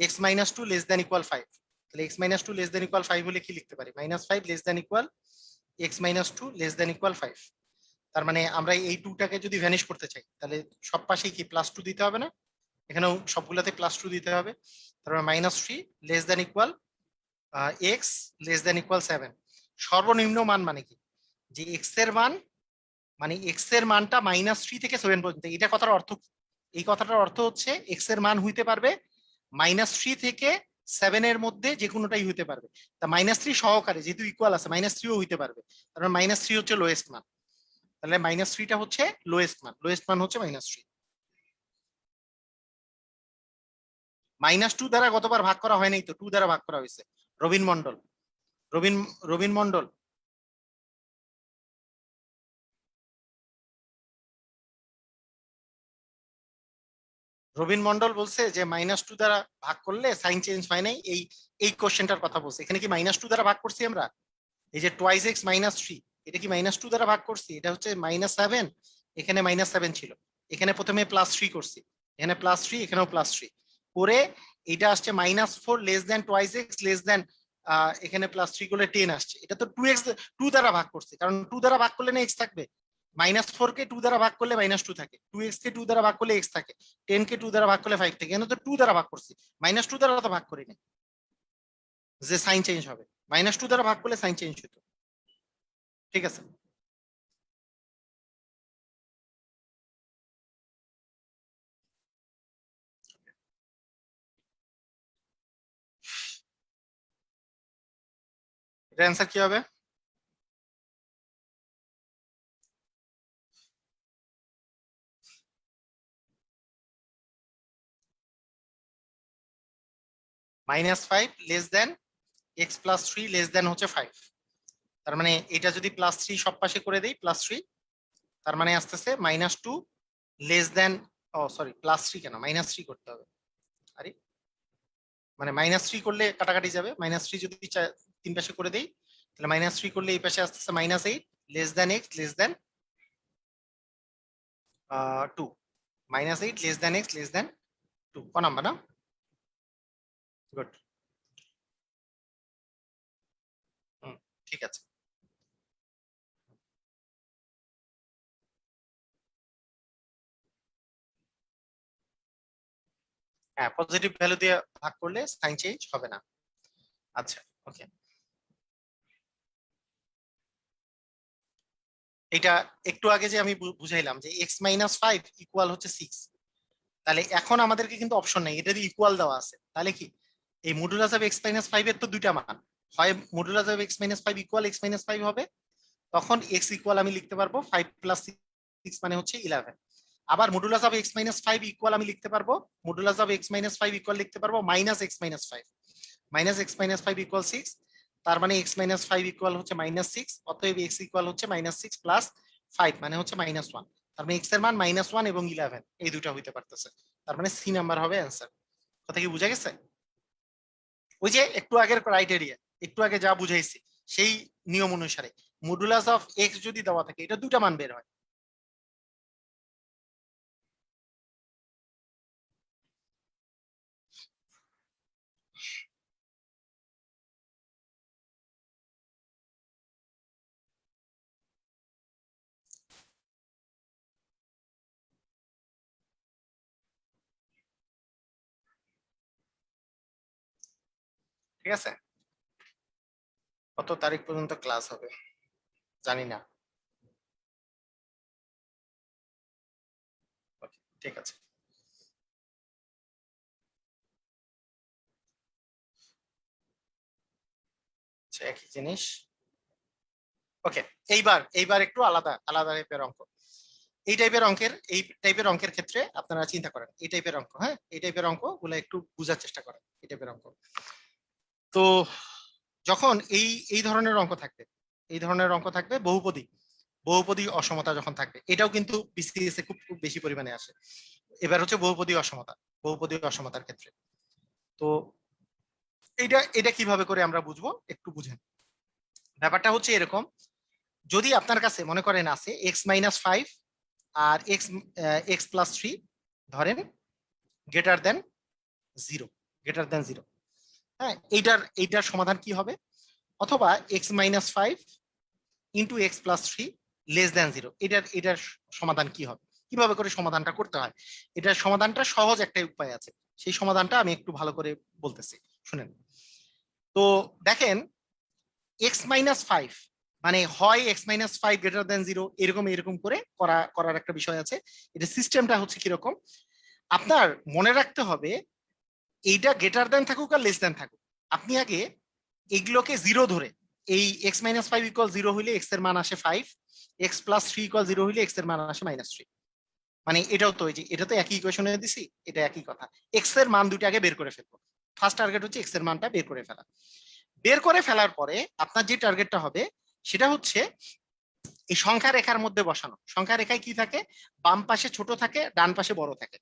x-2 লেস দেন ইকুয়াল 5, তাহলে x-2 লেস দেন ইকুয়াল 5 হলে কি লিখতে পারি? -5 less than equal x-2 less than equal 5। তার মানে আমরা এই 2টাকে যদি ভ্যানিশ করতে চাই, তাহলে সব পাশেই কি +2 দিতে হবে না? এখানেও সবগুলাতে +2 দিতে হবে। তার মানে -3 less than equal x less than equal 7। সর্বনিম্ন মান মানে কি? যে x এর মান, মানে এক্স এর মানটা -3 থেকে 7 পর্যন্ত। এটা কথার অর্থ, এই কথাটার অর্থ হচ্ছে এক্স এর মান হইতে পারবে -3 থেকে 7 এর মধ্যে যে কোনোটাই হইতে পারবে। তা -3 সহকারে যেহেতু ইকুয়াল আছে, -3ও হইতে পারবে। তার মানে -3 হচ্ছে লোয়েস্ট মান। তাহলে -3টা হচ্ছে লোয়েস্ট মান, লোয়েস্ট মান হচ্ছে -3। -2 দ্বারা গতবার ভাগ করা হয় নাই তো, 2 দ্বারা ভাগ করা হয়েছে। রবিন মন্ডল, রবিন রবিন মন্ডল, রবিন মন্ডল বলছে যে -2 দ্বারা ভাগ করলে সাইন চেঞ্জ হয় নাই। এই কোশ্চেনটার কথা বলছে। এখানে কি -2 দ্বারা ভাগ করছি আমরা? এই যে টুয়াইস এক্স -3, এটা কি -2 দ্বারা ভাগ করছি? এটা হচ্ছে -7, এখানে -7 ছিল, এখানে প্রথমে +3 করছি, এখানে +3, এখানেও +3 করে এটা আসছে -4 less than twice x less than, এখানে +3 করলে 10 আসছে। এটা তো 2x 2 দ্বারা ভাগ করছি, কারণ 2 দ্বারা ভাগ করলে না x থাকবে। -4 কে 2 দ্বারা ভাগ করলে -2 থাকে, 2x কে 2 দ্বারা ভাগ করলে x থাকে, 10 কে 2 দ্বারা ভাগ করলে 5 থাকে। এখানে তো 2 দ্বারা ভাগ করছি, -2 দ্বারা তো ভাগ করি না যে সাইন চেঞ্জ হবে। -2 দ্বারা ভাগ করলে সাইন চেঞ্জ হতো। ঠিক আছে, এটা অ্যান্সার কি হবে? -5 less than x+3 less than হচ্ছে 5। তার মানে এটা যদি +3 সব পাশে করে দেই +3, তার মানে আসতেছে -2 লেস দেন, ও সরি +3 কেন, -3 করতে হবে। আরে মানে -3 করলে কাটাকাটি যাবে, -3 যদি 3 পাশে করে দেই, তাহলে -3 করলে এই পাশে আসতেছে -8 less than x less than 2। -8 less than x less than 2, ক নাম্বার না? গুড। ঠিক আছে। হ্যাঁ, পজিটিভ ভ্যালু দিয়ে ভাগ করলে সাইন চেঞ্জ হবে না। আচ্ছা, ওকে। এটা একটু আগে যে আমি বুঝাইলাম যে এক্স মাইনাস ফাইভ ইকুয়াল হচ্ছে সিক্স, তাহলে এখন আমাদেরকে কিন্তু অপশন নেই, এটা দিয়ে ইকুয়াল দেওয়া আছে, তাহলে কি এই modulus of x minus five এর তো দুইটা মান, হয় modulus of x minus five equal x minus five হবে, তখন এক্স ইকুয়াল আমি লিখতে পারবো ফাইভ প্লাস সিক্স মানে হচ্ছে 11। আবার modulus of x minus five equal আমি লিখতে পারবো, modulus of x minus five equal লিখতে পারবো minus x minus five, minus x minus five equal six, তার মানে এক্স মাইনাস ফাইভ ইকুয়াল হচ্ছে মাইনাস সিক্স, অতএব এক্স ইকুয়াল হচ্ছে মাইনাস সিক্স প্লাস ফাইভ মানে হচ্ছে মাইনাস ওয়ান। তার মানে এক্স এর মান মাইনাস ওয়ান এবং 11 এই দুটা হইতে পারতেছে, তার মানে সি নাম্বার হবে অ্যান্সার। কথা কি বুঝা গেছে? ওই যে একটু আগের ক্রাইটেরিয়া, একটু আগে যা বুঝাইছি সেই নিয়ম অনুসারে মডুলাস অফ এক্স যদি দেওয়া থাকে এটা দুটা মান বের হয়। ঠিক আছে, কত তারিখ পর্যন্ত ক্লাস হবে জানি না। Okay, ঠিক আছে। আচ্ছা, একই জিনিস। ওকে, এইবার এইবার একটু আলাদা আলাদা টাইপের অঙ্ক। এই টাইপের অঙ্কের ক্ষেত্রে আপনারা চিন্তা করেন, এই টাইপের অঙ্ক, হ্যাঁ এই টাইপের অঙ্ক গুলো একটু বোঝার চেষ্টা করেন, এই টাইপের অঙ্ক। তো যখন এই এই ধরনের অঙ্ক থাকবে, এই ধরনের অঙ্ক থাকবে বহুপদী, বহুপদী অসমতা যখন থাকবে, এটাও কিন্তু বিসিএস এ খুব খুব বেশি পরিমাণে আসে। এবার হচ্ছে বহুপদী অসমতা, বহুপদী অসমতার ক্ষেত্রে। তো এটা এটা কিভাবে করে আমরা বুঝবো একটু বুঝেন। ব্যাপারটা হচ্ছে এরকম, যদি আপনার কাছে মনে করেন আছে এক্স মাইনাস ফাইভ আর এক্স এক্স প্লাস থ্রি ধরেন greater than zero, greater than zero, হ্যাঁ এইটার এইটার সমাধান কি হবে? অথবা x minus five into x plus three less than zero, এটার এটার সমাধান কি হবে? কিভাবে করে সমাধানটা করতে হয়? এটার সমাধানটা সহজ একটা উপায় আছে, সেই সমাধানটা আমি একটু ভালো করে বলতেছি, শুনেন। তো দেখেন এক্স মাইনাস ফাইভ মানে হয় x minus five greater than zero, এরকম এরকম করে করার একটা বিষয় আছে। এটা সিস্টেমটা হচ্ছে কিরকম, আপনার মনে রাখতে হবে এইটা গ্রেটার দেন থাকুক আর লেস দেন থাকুক, আপনি আগে এগুলোকে জিরো ধরে, এই x minus five equal zero হইলে এক্স এর মান আসে five, x plus three equal zero হইলে এক্স এর মান আসে মাইনাস থ্রি। মানে এটাও তো, এই যে এটা তো একই ইকুয়েশনে দিছি, এটা একই কথা। এক্স এর মান দুইটা আগে বের করে ফেলবো, ফার্স্ট টার্গেট হচ্ছে এক্স এর মানটা বের করে ফেলা। বের করে ফেলার পরে আপনার যে টার্গেটটা হবে সেটা হচ্ছে এই সংখ্যা রেখার মধ্যে বসানো। সংখ্যা রেখায় কি থাকে? বাম পাশে ছোট থাকে, ডান পাশে বড় থাকে।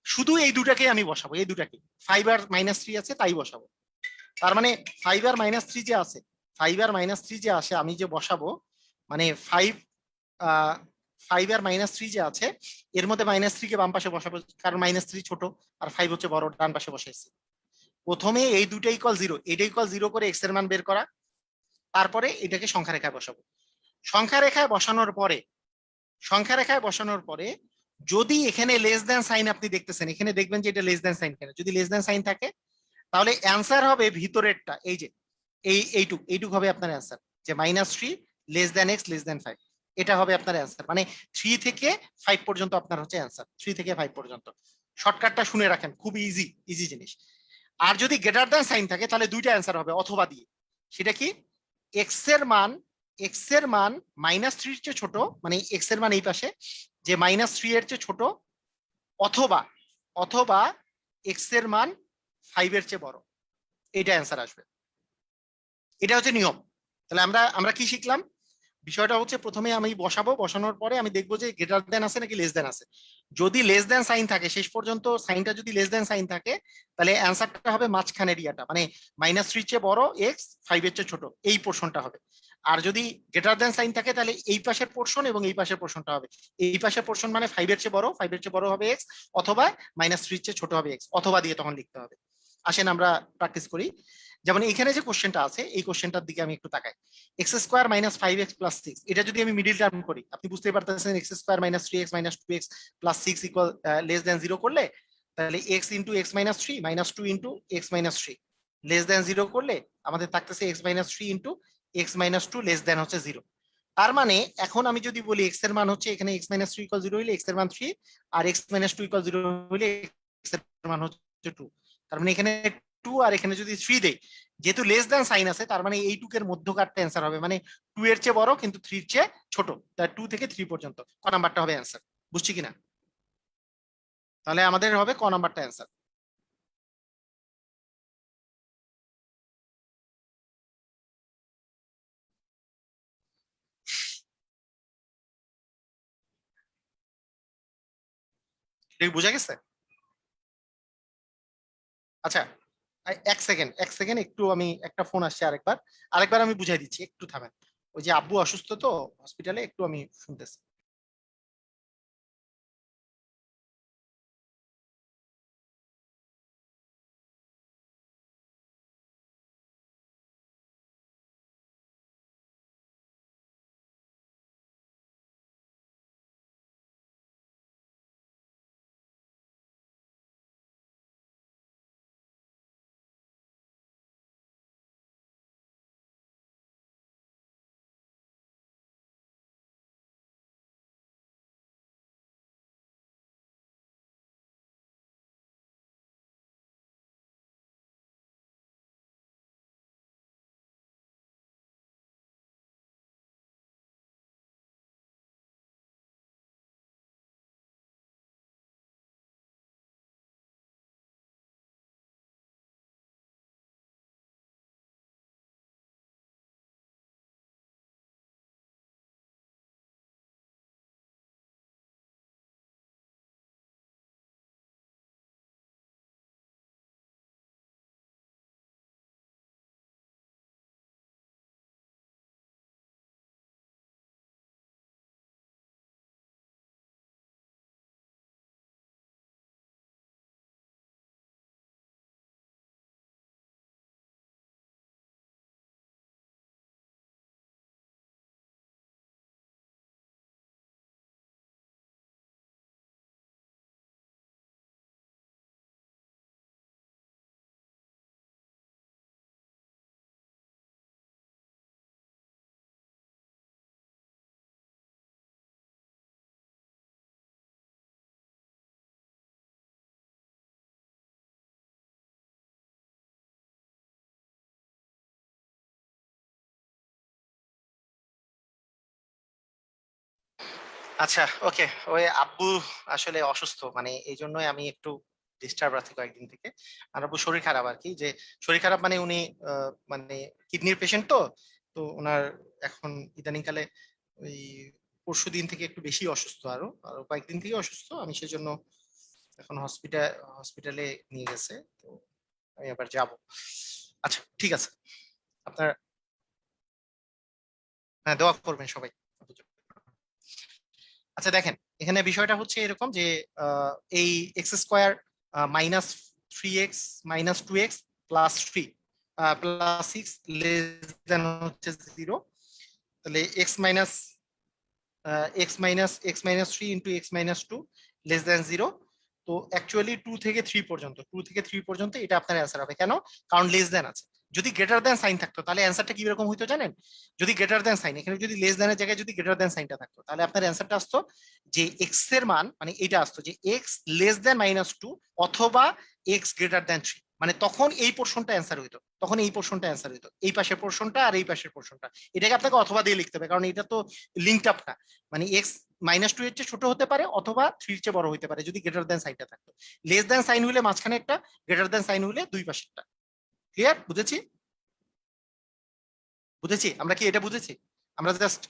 শুধু এই দুটাকে আমি বসাবো, এই দুটাকে, ফাইভ আর মাইনাস থ্রি আছে তাই বসাবো। তার মানে ফাইভ আর মাইনাস থ্রি যে আছে, ফাইভ আর মাইনাস থ্রি যে আসে আমি যে বসাবো, মানে ফাইভ ফাইভ আর মাইনাস থ্রি যে আছে এর মধ্যে মাইনাস থ্রি কে বাম পাশে বসাবো, কারণ মাইনাস থ্রি ছোট আর ফাইভ হচ্ছে বড়, ডান পাশে বসাইছি। প্রথমে এই দুইটা ইকুয়াল জিরো, এটা ইকুয়াল জিরো করে এক্স এর মান বের করা, তারপরে এটাকে সংখ্যা রেখায় বসাবো। সংখ্যা রেখায় বসানোর পরে, সংখ্যা রেখায় বসানোর পরে যদি এখানে লেস দেন সাইন আপনি দেখতেছেন, এখানে দেখবেন যে এটা লেস দেন সাইন, কেন যদি লেস দেন সাইন থাকে তাহলে অ্যান্সার হবে ভিতরেরটা, এই যে এইটুক এইটুক হবে আপনার অ্যান্সার, যে minus three less than x less than five, এটা হবে আপনার অ্যান্সার। মানে থ্রি থেকে ফাইভ পর্যন্ত আপনার হচ্ছে অ্যান্সার, থ্রি থেকে ফাইভ পর্যন্ত। শর্টকাটটা শুনে রাখেন, খুব ইজি ইজি জিনিস। আর যদি গ্রেটার দেন সাইন থাকে তাহলে দুইটা অ্যান্সার হবে অথবা দিয়ে, সেটা কি? এক্স এর মান, এক্স এর মান মাইনাস থ্রির চেয়ে ছোট, মানে এক্স এর মান এই পাশে যে মাইনাস থ্রি এর চেয়ে ছোট, অথবা অথবা এক্স এর মান ফাইভ এর চেয়ে বড়, এটা অ্যান্সার আসবে। এটা হচ্ছে নিয়ম। তাহলে আমরা আমরা কি শিখলাম? বিষয়টা হচ্ছে প্রথমে আমি বসাবো, বসানোর পরে আমি দেখবো যে গ্রেটার দেন আছে নাকি লেস দেন আছে। যদি লেস দেন সাইন থাকে, শেষ পর্যন্ত সাইনটা যদি লেস দেন সাইন থাকে, তাহলে অ্যান্সারটা হবে মাঝখানের ইয়াটা, মানে মাইনাস থ্রির চেয়ে বড় এক্স ফাইভ এর চেয়ে ছোট, এই পোর্শনটা হবে। আর যদি গ্রেটার দেন সাইন থাকে তাহলে এই পাশের পোর্শন এবং এই পাশের পোর্শনটা হবে। এই পাশের পোর্শন মানে ফাইভ এর চেয়ে বড়, ফাইভ এর চেয়ে বড় হবে এক্স, অথবা মাইনাস থ্রির চেয়ে ছোট হবে এক্স, অথবা দিয়ে তখন লিখতে হবে। আসেন আমরা প্র্যাকটিস করি। যেমন এখানে যে কোশ্চেনটা আছে এই কোশ্চেনটার দিকে আমি একটু তাকাই, x square minus 5x plus 6, এটা যদি আমি মিডিল টার্ম করি আপনি বুঝতেই পারতেছেন x square minus 3x minus 2x plus 6 equal less than 0 করলে, তাহলে x into x minus 3 minus 2 into x minus 3 less than 0 করলে আমাদের থাকতেছে x minus 3 into x minus 2 less than হচ্ছে 0। তার মানে এখন আমি যদি বলি এক্স এর মান হচ্ছে এখানে এক্স মাইনাস 3 ইকুয়াল 0 হইলে এক্স এর মান 3, আর এক্স মাইনাস 2 ইকুয়াল 0 হইলে এক্স এর মান হচ্ছে 2। তার মানে এখানে 2 আর এখানে যদি 3 দেই, যেহেতু লেস দেন সাইন আছে তার মানে এই 2 এর মধ্যকারটা অ্যান্সার হবে, মানে 2 এর চেয়ে বড় কিন্তু 3 এর চেয়ে ছোট, তাই 2 থেকে 3 পর্যন্ত ক নাম্বারটা হবে অ্যান্সার, বুঝছি কিনা? তাহলে আমাদের হবে ক নাম্বারটা অ্যান্সার। এটা কি বোঝা গেছে? আচ্ছা, এক সেকেন্ড একটু, আমি একটা ফোন আসছে আরেকবার, আরেকবার আমি বুঝাই দিচ্ছি, একটু থামেন। ওই যে আব্বু অসুস্থ তো হসপিটালে, একটু আমি শুনতেছি। আচ্ছা, ওকে। ওই আব্বু আসলে অসুস্থ, মানে এই জন্যই আমি একটু ডিস্টার্ব আছি কয়েকদিন থেকে। আর আব্বু শরীর খারাপ আর কি, যে শরীর খারাপ মানে উনি মানে কিডনির পেশেন্ট তো, তো ওনার এখন ইদানিং কালে ওই পরশু দিন থেকে একটু বেশি অসুস্থ, আরো আরো কয়েকদিন থেকে অসুস্থ, আমি সেজন্য এখন হসপিটালে নিয়ে গেছে, তো আমি আবার যাব। আচ্ছা ঠিক আছে, আপনার, হ্যাঁ দোয়া করবেন সবাই। আচ্ছা দেখেন, এখানে বিষয়টা হচ্ছে এরকম যে এই x square minus 3x minus 2x plus 3 plus 6 less than হচ্ছে 0, তাহলে x minus 3 into x minus 2 less than 0। তো অ্যাকচুয়ালি 2 থেকে 3 পর্যন্ত, 2 থেকে 3 পর্যন্ত এটা আপনার অ্যান্সার হবে, কেন? কারণ লেস দেন আছে। যদি গ্রেটার দেন সাইন থাকতো তাহলে অ্যান্সারটা কি রকম হইতো জানেন? যদি গ্রেটার দেন সাইন, এখানে যদি লেস দেনের জায়গায় যদি গ্রেটার দেন সাইনটা থাকতো তাহলে আপনার অ্যান্সারটা আসতো যে এক্স এর মান, মানে এটা আসতো যে এক্স লেস দেন -2 অথবা এক্স গ্রেটার দেন 3, মানে তখন এই পোর্শনটা অ্যান্সার হইতো, তখন এই পোর্শনটা অ্যান্সার হইতো, এই পাশের পোর্শনটা আর এই পাশের পোর্শনটা। এটাকে আপনাকে অথবা দিয়ে লিখতে হবে, কারণ এটা তো লিঙ্কড আপ না, মানে এক্স -2 এর চেয়ে ছোট হতে পারে অথবা 3 এর চেয়ে বড় হতে পারে যদি গ্রেটার দেন সাইনটা থাকতো। লেস দেন সাইন হইলে মাঝখানে একটা, গ্রেটার দেন সাইন হইলে দুই পাশেরটা। ক্লিয়ার? বুঝেছি? বুঝেছি আমরা কি এটা বুঝেছি? আমরা জাস্ট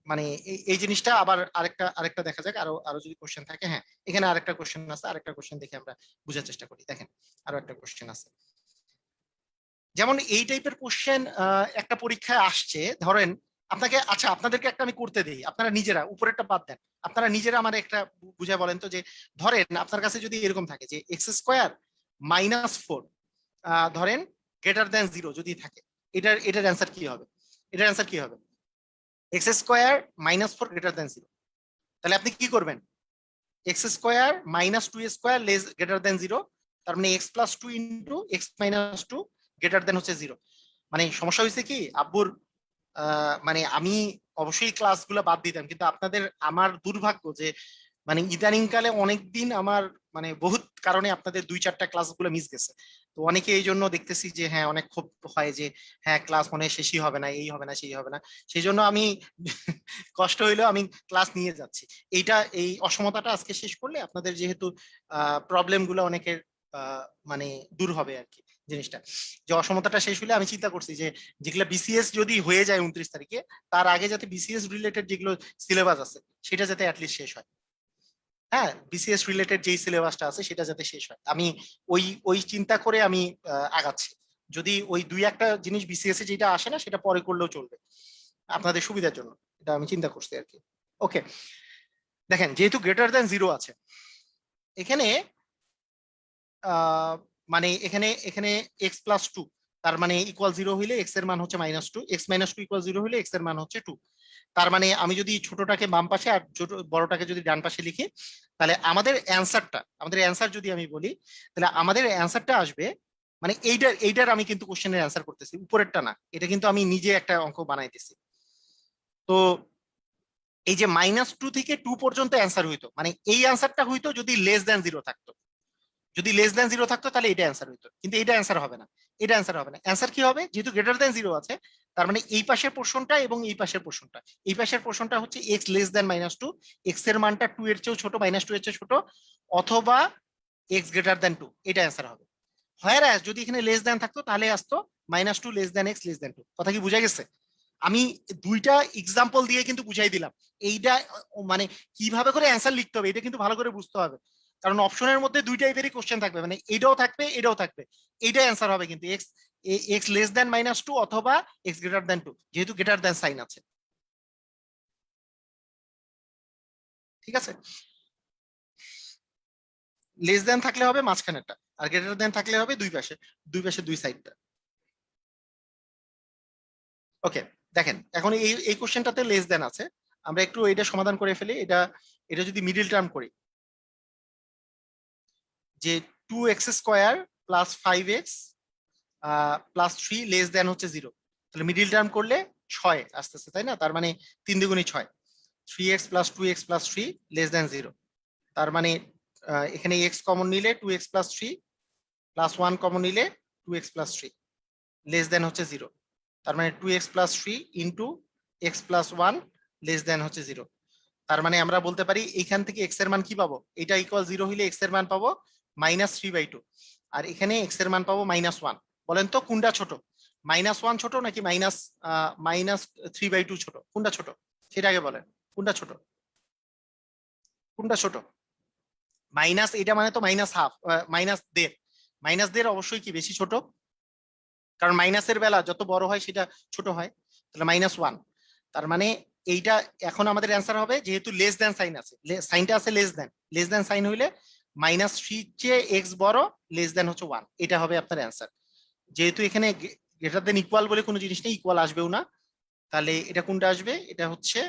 মানে এই জিনিসটা আবার আরেকটা আরেকটা দেখা যাক, আরো আরো যদি কোশ্চেন থাকে। হ্যাঁ, এখানে আরেকটা কোশ্চেন আছে, আরেকটা কোশ্চেন দেখে আমরা বোঝার চেষ্টা করি। দেখেন, আরো একটা কোশ্চেন আছে, যেমন এই টাইপের কোশ্চেন একটা পরীক্ষায় আসছে, ধরেন আপনাকে, আচ্ছা আপনাদেরকে একটা আমি করতে দিই, আপনারা নিজেরা উপরেরটা বাদ দেন, আপনারা নিজেরা আমার একটা বুঝে বলেন তো, যে ধরেন আপনার কাছে যদি এরকম থাকে যে এক্স স্কোয়ার -4, ধরেন গ্রেটার দ্যান 0 যদি থাকে, এটার অ্যান্সার কি হবে? এটার অ্যান্সার কি হবে? X square minus 4 greater than 0। তাহলে আপনি কি করবেন? X square minus 2 square less greater than 0, তার মানে x plus 2 into x minus 2 greater than হচ্ছে 0। মানে সমস্যা হয়েছে কি আব্বুর, মানে আমি অবশ্যই ক্লাসগুলো বাদ দিতাম, কিন্তু আপনাদের, আমার দুর্ভাগ্য যে মানে ইদানিং কালে অনেকদিন আমার মানে বহুত কারণে আপনাদের 2-4টা ক্লাসগুলো মিস গেছে। তো অনেকে এই জন্য দেখতেছি যে হ্যাঁ অনেক ক্ষোভ হয় যে হ্যাঁ ক্লাস মনে হয় শেষই হবে না, এই হবে না সেই হবে না। সেই জন্য আমি কষ্ট হইলেও আমি ক্লাস নিয়ে যাচ্ছি। এই অসমতাটা আজকে শেষ করলে আপনাদের যেহেতু প্রবলেম গুলো অনেকের মানে দূর হবে আর কি। জিনিসটা যে অসমতাটা শেষ হলে আমি চিন্তা করছি যে যেগুলো বিসিএস যদি হয়ে যায় 29 তারিখে, তার আগে যাতে বিসিএস রিলেটেড যেগুলো সিলেবাস আছে সেটা যাতে অ্যাটলিস্ট শেষ হয়। হ্যাঁ, বিসিএস রিলেটেড যেই সিলেবাসটা আছে সেটা যাতে শেষ হয়, আমি ওই ওই চিন্তা করে আমি আগাচ্ছি। যদি ওই 2-1টা জিনিস বিসিএস এ যেটা আসে না সেটা পরে করলেও চলবে আপনাদের সুবিধার জন্য, এটা আমি চিন্তা করছি আর কি। ওকে, দেখেন যেহেতু গ্রেটার দ্যান 0 আছে এখানে, মানে এখানে এখানে এক্স প্লাস 2, তার মানে ইকুয়াল 0 হইলে এক্স এর মান হচ্ছে -2, এক্স মাইনাস 2 ইকুয়াল 0 হইলে এক্স এর মান হচ্ছে 2। তার মানে আমি যদি ছোটটাকে বাম পাশে আর বড়টাকে যদি ডান পাশে লিখি, তাহলে আমাদের অ্যান্সার যদি আমি বলি, তাহলে আমাদের অ্যান্সারটা আসবে, মানে এইটার আমি কিন্তু কোশ্চেনের অ্যান্সার করতেছি, উপরেরটা না, এটা কিন্তু আমি নিজে একটা অঙ্ক বানাইতেছি। তো এই যে -2 থেকে 2 পর্যন্ত অ্যান্সার হইতো, মানে এই অ্যান্সারটা হইতো যদি লেস দ্যান 0 থাকতো। যদি লেস দ্যান 0 থাকতো তাহলে এটা অ্যান্সার হইতো, কিন্তু এটা অ্যান্সার হবে না। এটা অ্যান্সার হবে না, অ্যান্সার কি হবে? যেহেতু গ্রেটার দ্যান 0 আছে, তার মানে এই পাশের পোর্শনটা এবং এই পাশের পোর্শনটা, এই পাশের পোর্শনটা হচ্ছে এক্স লেস দ্যান -2, এক্স এর মানটা 2 এর চেয়েও ছোট, -2 এর চেয়ে ছোট, অথবা এক্স গ্রেটার দ্যান 2, এটা অ্যান্সার হবে। হয় যদি এখানে লেস দ্যান থাকতো তাহলে আসতো -2 less than x less than 2। কথা কি বুঝা গেছে? আমি দুইটা এক্সাম্পল দিয়ে কিন্তু বুঝাই দিলাম এইটা, মানে কিভাবে করে অ্যান্সার লিখতে হবে এটা কিন্তু ভালো করে বুঝতে হবে, কারণ অপশনের মধ্যে দুই টাইপেরই কোশ্চেন থাকবে, মানে এটাও থাকবে এটাও থাকবে। এইটা অ্যান্সার হবে কিন্তু এক্স, এক্স লেস দ্যান -2 অথবা এক্স গ্রেটার দ্যান 2, যেহেতু গ্রেটার দ্যান সাইন আছে। ঠিক আছে, লেস দ্যান থাকলে হবে মাঝখানেরটা, আর গ্রেটার দ্যান থাকলে হবে দুই পাশে, দুই পাশে দুই সাইডটা। ওকে, দেখেন এখন এই এই কোশ্চেনটাতে লেস দ্যান আছে, আমরা একটু এটা সমাধান করে ফেলি। এটা এটা যদি মিডিল টার্ম করি, যে 2x² plus 5x plus 3 less than হচ্ছে 0, তাহলে মিডিল টার্ম করলে 6 আস্তে আস্তে, তাই না? তার মানে 3 দুগুণে 6, 3x plus 2x plus 3 less than 0। তার মানে এখানে x কমন নিলে 2x প্লাস 3 প্লাস 1 কমন নিলে 2x প্লাস 3 লেস দেন হচ্ছে 0। তার মানে 2x plus 3 into x plus 1 less than হচ্ছে 0। তার মানে আমরা বলতে পারি এইখান থেকে x এর মান কি পাবো, এটা ইকুয়াল 0 হইলে x এর মান পাবো -3/2, আর এখানে x এর মান পাবো -1। বলেন তো কোনটা ছোট, -1 ছোট নাকি -3/2 ছোট? কোনটা ছোট সেটা আগে বলেন, কোনটা ছোট? কোনটা ছোট? মাইনাস, এটা মানে তো -1/2, -1.5, -1.5 অবশ্যই কি বেশি ছোট, কারণ মাইনাসের বেলা যত বড় হয় সেটা ছোট হয়। তাহলে -1, তার মানে এইটা এখন আমাদের অ্যান্সার হবে, যেহেতু লেস দেন সাইন আছে, সাইনটা আছে লেস দেন সাইন হইলে -3 চেয়ে এক্স বড়, লেস দেন হচ্ছে 1, এটা হবে আপনার অ্যান্সার। যেহেতু এখানে গ্রেটার দেন ইকুয়াল বলে কোনো জিনিস নেই, ইকুয়াল আসবেও না, তাহলে এটা কোনটা আসবে? এটা হচ্ছে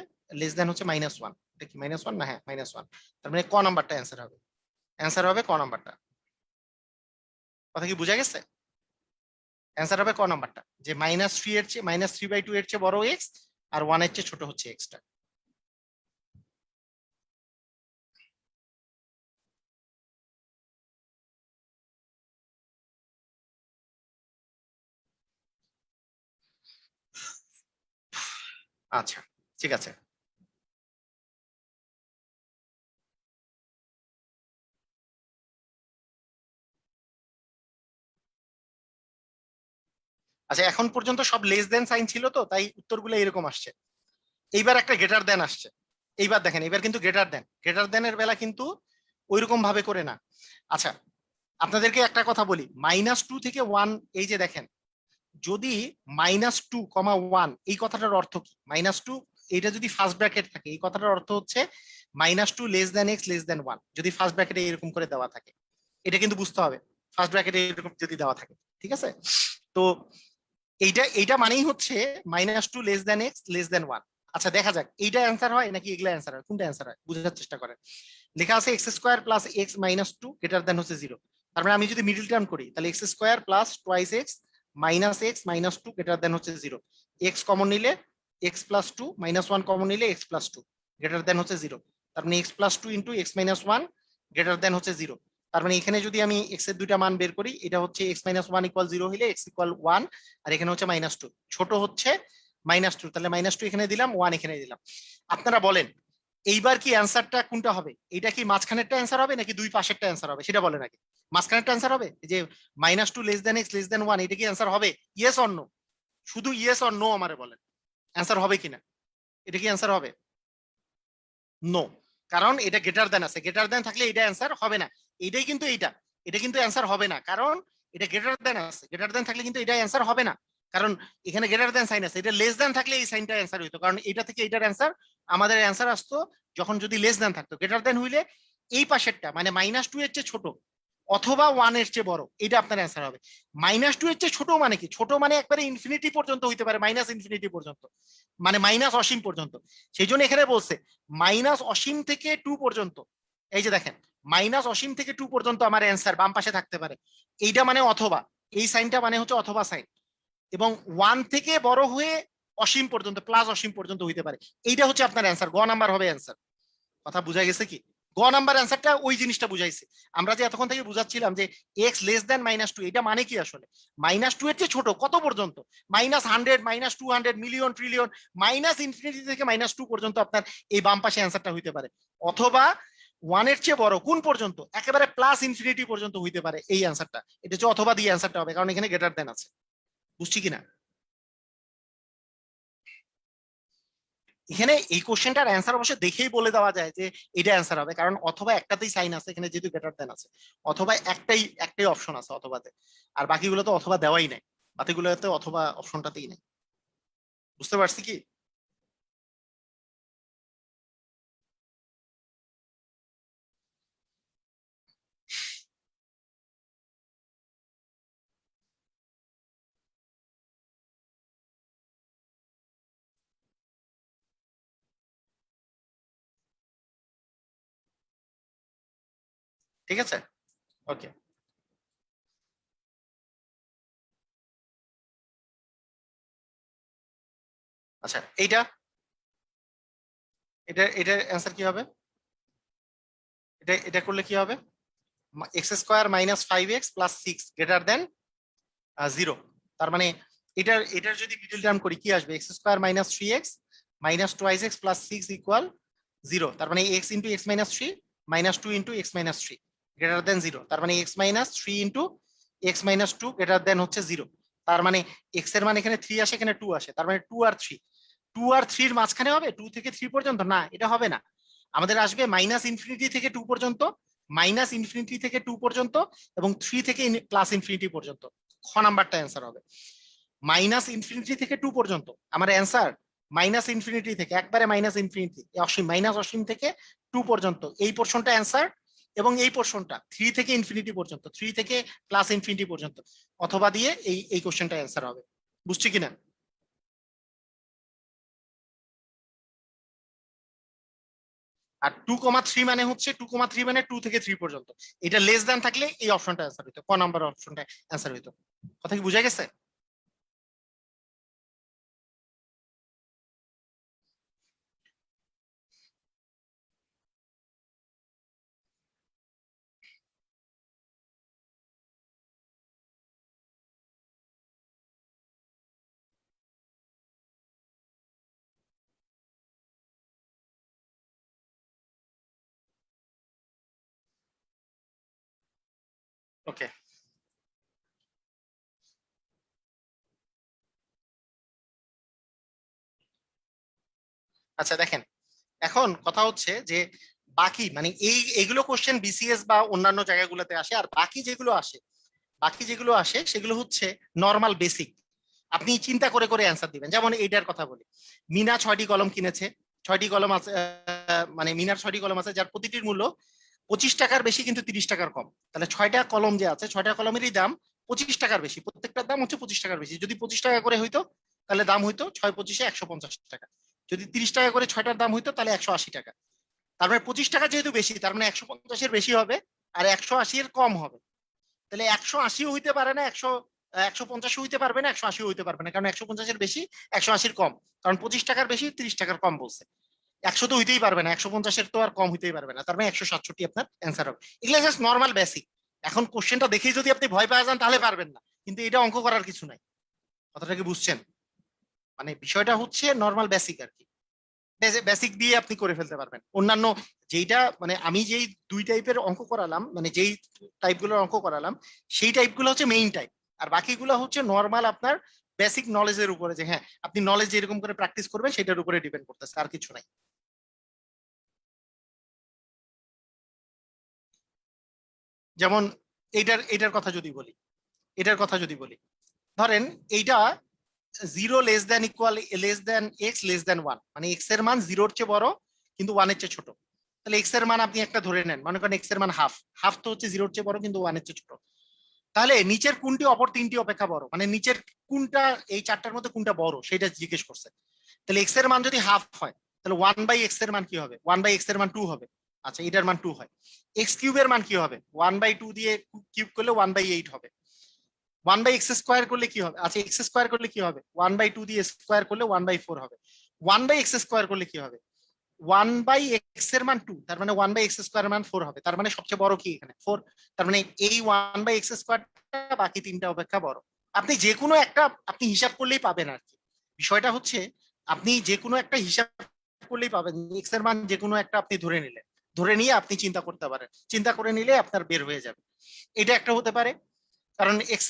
লেস দেন হচ্ছে -1, এটা কি -1 না? হ্যাঁ -1, তার মানে ক নাম্বারটা অ্যান্সার হবে, অ্যান্সার হবে ক নাম্বারটা। কথা কি বোঝা গেছে? অ্যান্সার হবে ক নাম্বারটা, যে -3 এর চেয়ে, -3/2 এর চেয়ে বড় এক্স, আর 1 এর চেয়ে ছোট হচ্ছে এক্সটা। আচ্ছা, ঠিক আছে। আচ্ছা, এখন পর্যন্ত সব লেস দেন সাইন ছিল, তো তাই উত্তরগুলো এরকম আসছে। এইবার একটা গ্রেটার দেন আসছে, এইবার দেখেন, এবার কিন্তু গ্রেটার দেনের বেলা কিন্তু ওইরকম ভাবে করে না। আচ্ছা, আপনাদেরকে একটা কথা বলি, -2 থেকে 1, এই যে দেখেন, যদি -2, 1, এই কথাটার অর্থ কি? -2 এটা যদি ফার্স্ট ব্র্যাকেট থাকে, এই কথাটার অর্থ হচ্ছে -2 less than x less than 1, যদি ফার্স্ট ব্র্যাকেটে এরকম করে দেওয়া থাকে, এটা কিন্তু বুঝতে হবে ফার্স্ট ব্র্যাকেটে এরকম যদি দেওয়া থাকে। ঠিক আছে, তো এইটা এইটা মানেই হচ্ছে -2 less than x less than 1। আচ্ছা দেখা যাক এইটা অ্যান্সার হয় নাকি এগুলা অ্যান্সার হয়, কোনটা অ্যান্সার হয় বোঝার চেষ্টা করেন। লেখা আছে x square plus x -2 greater than হচ্ছে 0। তার মানে আমি যদি মিডল টার্ম করি তাহলে x square plus twice x -2 greater than হচ্ছে 0। এক্স কমন নিলে এক্স প্লাস 2 -1 কমন নিলে এক্স প্লাস 2 গ্রেটার দেন হচ্ছে 0। তার মানে x plus 2 into x -1 greater than হচ্ছে 0। তার মানে এখানে যদি আমি এক্স এর দুইটা মান বের করি, এটা হচ্ছে এক্স -1 ইকুয়াল 0 হলে এক্স ইকুয়াল 1, আর এখানে হচ্ছে -2, ছোট হচ্ছে -2, তাহলে -2 এখানে দিলাম, 1 এখানে দিলাম। আপনারা বলেন এইবার কি অ্যান্সারটা কোনটা হবে? এটা কি মাঝখানেরটা অ্যান্সার হবে নাকি দুই পাশেরটা অ্যান্সার হবে সেটা বলেন আগে। মাঝখানেরটা অ্যান্সার হবে, যে -2 less than x less than 1, এটা কি অ্যান্সার হবে? ইয়েস অর নো, শুধু ইয়েস অর নো আমারে বলেন অ্যান্সার হবে কিনা। এটা কি অ্যান্সার হবে? নো, কারণ এটা গ্রেটার দেন আছে, গ্রেটার দেন থাকলে এটা অ্যান্সার হবে না। এইটাই কিন্তু এটা কিন্তু অ্যান্সার হবে না, কারণ এটা গ্রেটার দেন আছে, গ্রেটার দেন থাকলে কিন্তু এটা অ্যান্সার হবে না, কারণ এখানে গ্রেটার দেন সাইন আছে। এটা লেস দেন থাকলে এই সাইনটা অ্যান্সার হইতো, কারণ এটা থেকে এটার অ্যান্সার আমাদের অ্যান্সার আসতো যখন যদি লেস দেন থাকতো। গ্রেটার দেন হইলে এই পাশেরটা মানে -2 এর চেয়ে ছোট অথবা 1 এর চেয়ে বড়, এটা আপনার অ্যান্সার হবে। -2 এর চেয়ে ছোট মানে কি? ছোট মানে একবারে ইনফিনিটি পর্যন্ত হইতে পারে, -ইনফিনিটি পর্যন্ত, মানে অসীম পর্যন্ত। সেই জন্য এখানে বলছে অসীম থেকে 2 পর্যন্ত। এই যে দেখেন অসীম থেকে 2 পর্যন্ত আমার অ্যান্সার বাম পাশে থাকতে পারে, এইটা মানে অথবা, এই সাইনটা মানে হচ্ছে অথবা সাইন। এবং 1 থেকে বড় হয়ে অসীম পর্যন্ত, প্লাস অসীম পর্যন্ত হইতে পারে। এইটা হচ্ছে আপনার অ্যান্সার, গ নাম্বার হবে অ্যান্সার। কথা বুঝা গেছে কি? গ নাম্বার অ্যান্সারটা ওই জিনিসটা বুঝাইছে। আমরা যে এতক্ষণ থেকে বুঝাচ্ছিলাম যে এক্স লেস দেন -2, এটা মানে কি আসলে? -2 এর চেয়ে ছোট কত পর্যন্ত? -100, -200, মিলিয়ন, ট্রিলিয়ন, ইনফিনিটি থেকে -2 পর্যন্ত আপনার এই বাম পাশে অ্যান্সারটা হইতে পারে। অথবা 1 এর চেয়ে বড় কোন পর্যন্ত? একেবারে প্লাস ইনফিনিটি পর্যন্ত হইতে পারে এই অ্যান্সারটা। এটা হচ্ছে অথবা দিয়ে অ্যান্সারটা হবে, কারণ এখানে গ্রেটার দেন আছে। বুঝছি কিনা? এখানে এই কোশ্চেনটার অ্যান্সার অবশ্য দেখেই বলে দেওয়া যায় যে এটা অ্যান্সার হবে, কারণ অথবা একটাতেই সাইন আছে এখানে যেহেতু গ্রেটার দেন আছে, অথবা একটাই অপশন আছে অথবাতে, আর বাকিগুলো তো অথবা দেওয়াই নাই, বাকিগুলোতে অথবা অপশনটাতেই নেই। বুঝতে পারছি কি? ঠিক আছে, ওকে। আচ্ছা এটার অ্যান্সার কি হবে? এটা এটা করলে কি হবে? X square -5x + 6 greater than 0। তার মানে এটার যদি মিডল টার্ম করি কি আসবে? x² - 3x -2x + 6 = 0। তার মানে x × x - 3 -2 × x - 3 greater than 0। তার মানে x - 3 × x - 2 গ্রেটার দেন হচ্ছে 0। তার মানে x এর মান এখানে 3 আসে, এখানে 2 আসে, তার মানে 2 আর 3, 2 আর 3 এর মাঝখানে হবে 2 থেকে 3 পর্যন্ত? না, এটা হবে না। আমাদের আসবে -ইনফিনিটি থেকে 2 পর্যন্ত, -ইনফিনিটি থেকে 2 পর্যন্ত, এবং 3 থেকে +ইনফিনিটি পর্যন্ত। খ নাম্বারটা অ্যান্সার হবে। -ইনফিনিটি থেকে 2 পর্যন্ত আমার অ্যান্সার, -ইনফিনিটি থেকে একবারে -ইনফিনিটি অসীম, অসীম থেকে 2 পর্যন্ত এই পোর্শনটা অ্যান্সার, এবং এই পোর্শনটা 3 থেকে ইনফিনিটি পর্যন্ত, 3 থেকে +ইনফিনিটি পর্যন্ত, অথবা দিয়ে এই কোশ্চেনটা অ্যান্সার হবে। বুঝছি কিনা? আর 2,3 মানে হচ্ছে 2,3 মানে 2 থেকে 3 পর্যন্ত। এটা লেস দেন থাকলে এই অপশনটা অ্যান্সার হইতো, ক নাম্বার অপশনটা অ্যান্সার হইতো। কথা কি বুঝা গেছে? ওকে, আচ্ছা দেখেন, এখন কথা হচ্ছে যে বাকি মানে এইগুলো কোশ্চেন বিসিএস বা অন্যান্য জায়গাগুলোতে আসে, আর বাকি যেগুলো আসে সেগুলো হচ্ছে নর্মাল বেসিক। আপনি চিন্তা করে করে অ্যান্সার দিবেন। যেমন এইটার কথা বলি, মিনা 6টি কলম কিনেছে, 6টি কলম আছে, মানে মিনার 6টি কলম আছে যার প্রতিটির মূল্য 25 টাকার বেশি কিন্তু 30 টাকার কম। তাহলে 6টা কলম যে আছে, 6টা কলমেরই দাম 25 টাকার বেশি, প্রত্যেকটার দাম হচ্ছে 25 টাকার বেশি। যদি 25 টাকা করে হইতো তাহলে দাম হইতো 6×25 150 টাকা। যদি 30 টাকা করে 6টার দাম হইতো তাহলে 180 টাকা। তার মানে 25 টাকা যেহেতু বেশি, তার মানে 150-এর বেশি হবে আর 180-এর কম হবে। তাহলে 180 হইতে পারে না, 150 হইতে পারবে না, 180 হইতে পারবে না, কারণ 150-এর বেশি 180-র কম। কারণ 25 টাকার বেশি 30 টাকার কম বলছে। 100 তো হইতেই পারবে না, 150-এর তো আর কম হইতেই পারবে না, তার মানে 167 আপনার অ্যান্সার হবে। এগুলো জাস্ট নর্মাল বেসিক। এখন কোশ্চেনটা দেখেই যদি আপনি ভয় পেয়ে যান তাহলে পারবেন না, কিন্তু এটা অঙ্ক করার কিছু নাই। কথাটা কি বুঝছেন? মানে বিষয়টা হচ্ছে নর্মাল বেসিক আর কি। বেসিক দিয়ে আপনি করে ফেলতে পারবেন। অন্যান্য যেইটা মানে আমি যেই দুই টাইপের অঙ্ক করালাম, মানে যেই টাইপগুলোর অঙ্ক করালাম সেই টাইপগুলো হচ্ছে মেইন টাইপ, আর বাকিগুলো হচ্ছে নর্মাল আপনার বেসিক নলেজের উপরে, যে হ্যাঁ আপনি নলেজ যেরকম করে প্র্যাকটিস করবেন সেটার উপরে ডিপেন্ড করতেছে, আর কিছু নাই। যেমন এইটার কথা যদি বলি, এটার কথা যদি বলি, ধরেন এইটা 0 <= (x <= 1), মানে এক্স এর মান 0-র চেয়ে বড় কিন্তু 1-এর চেয়ে ছোট। তাহলে এক্স এর মান আপনি একটা ধরে নেন, মনে করেন এক্স এর মান হাফ, হাফ তো হচ্ছে 0-র চেয়ে বড় কিন্তু 1-এর চেয়ে ছোট। তাহলে নিচের কোনটি অপর তিনটি অপেক্ষা বড়, মানে নিচের কোনটা এই চারটার মধ্যে কোনটা বড় সেটা জিজ্ঞেস করছে। তাহলে এক্স এর মান যদি হাফ হয় তাহলে 1/x এর মান কি হবে? 1/x এর মান 2 হবে। আচ্ছা, এটার মান 2 হয়। এক্স কিউবের মান কি হবে? 1/2 দিয়ে কিউব করলে 1/8 হবে। 1/x² করলে কি হবে? আচ্ছা, x² করলে কি হবে? 1/2 দিয়ে স্কোয়ার করলে 1/4 হবে। 1/x² করলে কি হবে? 1/x এর মান 2, তার মানে 1/x² মান 4 হবে। তার মানে সবচেয়ে বড় কি এখানে? 4। তার মানে এই 1/x² বাকি তিনটা অপেক্ষা বড়। আপনি যে কোনো একটা আপনি হিসাব করলেই পাবেন আর কি। বিষয়টা হচ্ছে আপনি যে কোনো একটা হিসাব করলেই পাবেন, এক্স এর মান যে কোনো একটা আপনি ধরে নিলেন, ধরে নিয়ে আপনি চিন্তা করতে পারেন, চিন্তা করে নিলে আপনার বের হয়ে যাবে। এটা একটা হতে পারে। কারণ এক্স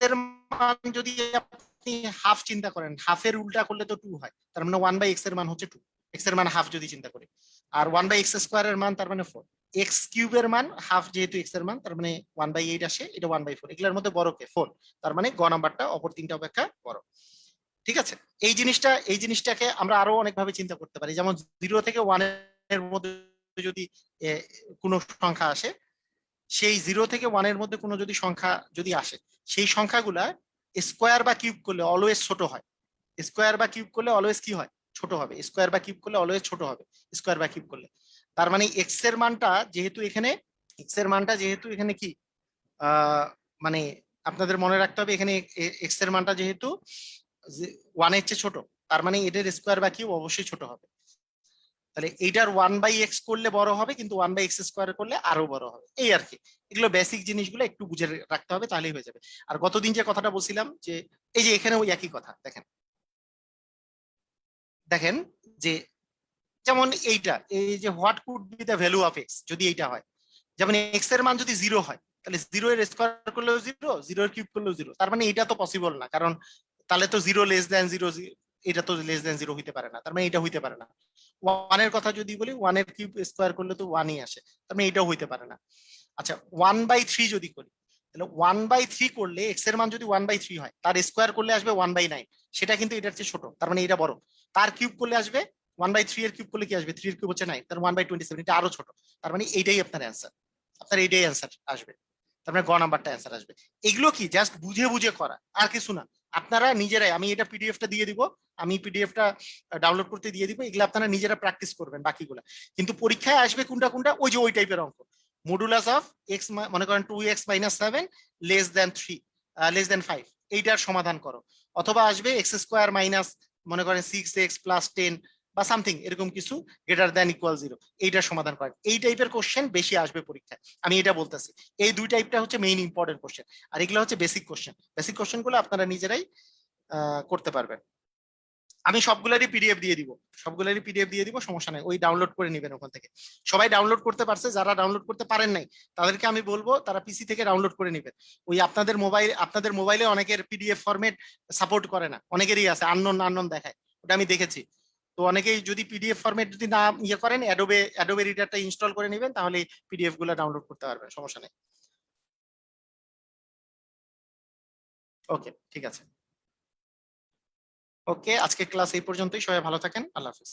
এর মান যদি আপনি হাফ চিন্তা করেন, হাফের উল্টা করলে তো 2 হয়, তার মানে 1/x এর মান হচ্ছে 2। এক্স এর মান হাফ যদি চিন্তা করি, আর 1/x² এর মান তার মানে 4। এক্স কিউবের মান হাফ, যেহেতু এক্স এর মান, তার মানে 1/8 আসে, এটা 1/4। এগুলোর মধ্যে বড় কে? 4। তার মানে গ নাম্বারটা অপর তিনটা অপেক্ষা বড়। ঠিক আছে। এই জিনিসটাকে আমরা আরো অনেকভাবে চিন্তা করতে পারি। যেমন 0 থেকে 1-এর মধ্যে যদি কোনো সংখ্যা আসে, সেই 0 থেকে 1-এর মধ্যে কোনো যদি সংখ্যা যদি আসে, সেই সংখ্যাগুলা স্কোয়ার বা কিউব করলে অলওয়েজ ছোট হয়। স্কোয়ার বা কিউব করলে অলওয়েজ কি হয়? ছোট হবে। স্কোয়ার বা কিউব করলে অলওয়েজ ছোট হবে স্কোয়ার বা কিউব করলে। তার মানে এক্স এর মানটা যেহেতু এখানে কি আহ মানে আপনাদের মনে রাখতে হবে, এখানে এক্স এর মানটা যেহেতু 1-এর চেয়ে ছোট, তার মানে এটার স্কোয়ার বা কিউব অবশ্যই ছোট হবে। তাহলে এইটার 1/x করলে বড় হবে, কিন্তু 1/x² করলে আরো বড় হবে, এই আর কি। এগুলো বেসিক জিনিসগুলো একটু বুঝে রাখতে হবে, তাহলেই হয়ে যাবে। আর গতদিন যে কথাটা বলছিলাম, যে এই যে এখানে ওই একই কথা, দেখেন দেখেন যে যেমন এইটা, এই যে what could be the value of x, যদি এইটা হয়, যেমন এক্স এর মান যদি 0 হয় তাহলে 0 এর স্কোয়ার করলেও 0, 0 এর কিউব করলেও 0। তার মানে এটা তো পসিবল না, কারণ তাহলে তো 0 <= 0, এটা তো <= 0 হইতে পারে না, তার মানে এটা হইতে পারে না। 1-এর কথা যদি বলি, 1-এর কিউব স্কোয়ার করলে তো 1-ই আসে, তার মানে এটাও হইতে পারে না। আচ্ছা, 1/3 যদি করি, তাহলে 1/3 করলে এক্স এর মান যদি 1/3 হয়, তার স্কোয়ার করলে আসবে 1/9, সেটা কিন্তু এটার চেয়ে ছোট, তার মানে এটা বড়। তার কিউব করলে আসবে 1/3, এর কিউব করলে কি আসবে? 3 এর কিউব হচ্ছে 9, তার 1/27, এটা আরো ছোট। তার মানে এইটাই আপনার অ্যান্সার, আপনার এইটাই অ্যান্সার আসবে। তার মানে গ নাম্বারটা অ্যান্সার আসবে। এগুলো কি জাস্ট বুঝে বুঝে করা, আর কিছু না। আপনারা নিজেরাই, আমি এটা পিডিএফটা দিয়ে দিব, আমি পিডিএফটা ডাউনলোড করতে দিয়ে দিব, এগুলো আপনারা নিজেরা প্র্যাকটিস করবেন বাকিগুলা। কিন্তু পরীক্ষায় আসবে কোনটা কোনটা, ওই যে ওই টাইপের অঙ্ক। মডুলাস অফ এক্স, মনে করেন 2x - 7 <= 3 <= 5, এইটার সমাধান করো। অথবা আসবে x² মাইনাস, মনে করেন 6x + 10 বা সামথিং এরকম কিছু, >= 0, এইটার সমাধান করেন। এই টাইপের কোশ্চেন বেশি আসবে পরীক্ষায়, আমি এটা বলতেছি। এই দুই টাইপটা হচ্ছে মেইন ইম্পর্টেন্ট কোশ্চেন, আর এগুলো হচ্ছে বেসিক কোশ্চেন। বেসিক কোশ্চেন গুলো আপনারা নিজেরাই করতে পারবেন। আমি সবগুলোরই পিডিএফ দিয়ে দিব, সমস্যা নাই, ওই ডাউনলোড করে নেবেন ওখান থেকে। সবাই ডাউনলোড করতে পারছে, যারা ডাউনলোড করতে পারেন নাই তাদেরকে আমি বলবো তারা পিসি থেকে ডাউনলোড করে নেবেন। ওই আপনাদের মোবাইলে অনেকের পিডিএফ ফরম্যাট সাপোর্ট করে না, অনেকেরই আছে আননোন আননোন দেখায়, ওটা আমি দেখেছি। তো অনেকেই যদি পিডিএফ ফরম্যাট যদি না ইয়ে করেন, অ্যাডোবে রিডারটা ইনস্টল করে নেবেন, তাহলে পিডিএফ গুলো ডাউনলোড করতে পারবেন, সমস্যা নেই। ওকে, ঠিক আছে। ওকে, আজকে ক্লাস এই পর্যন্তই। সবাই ভালো থাকেন, আল্লাহ হাফিজ।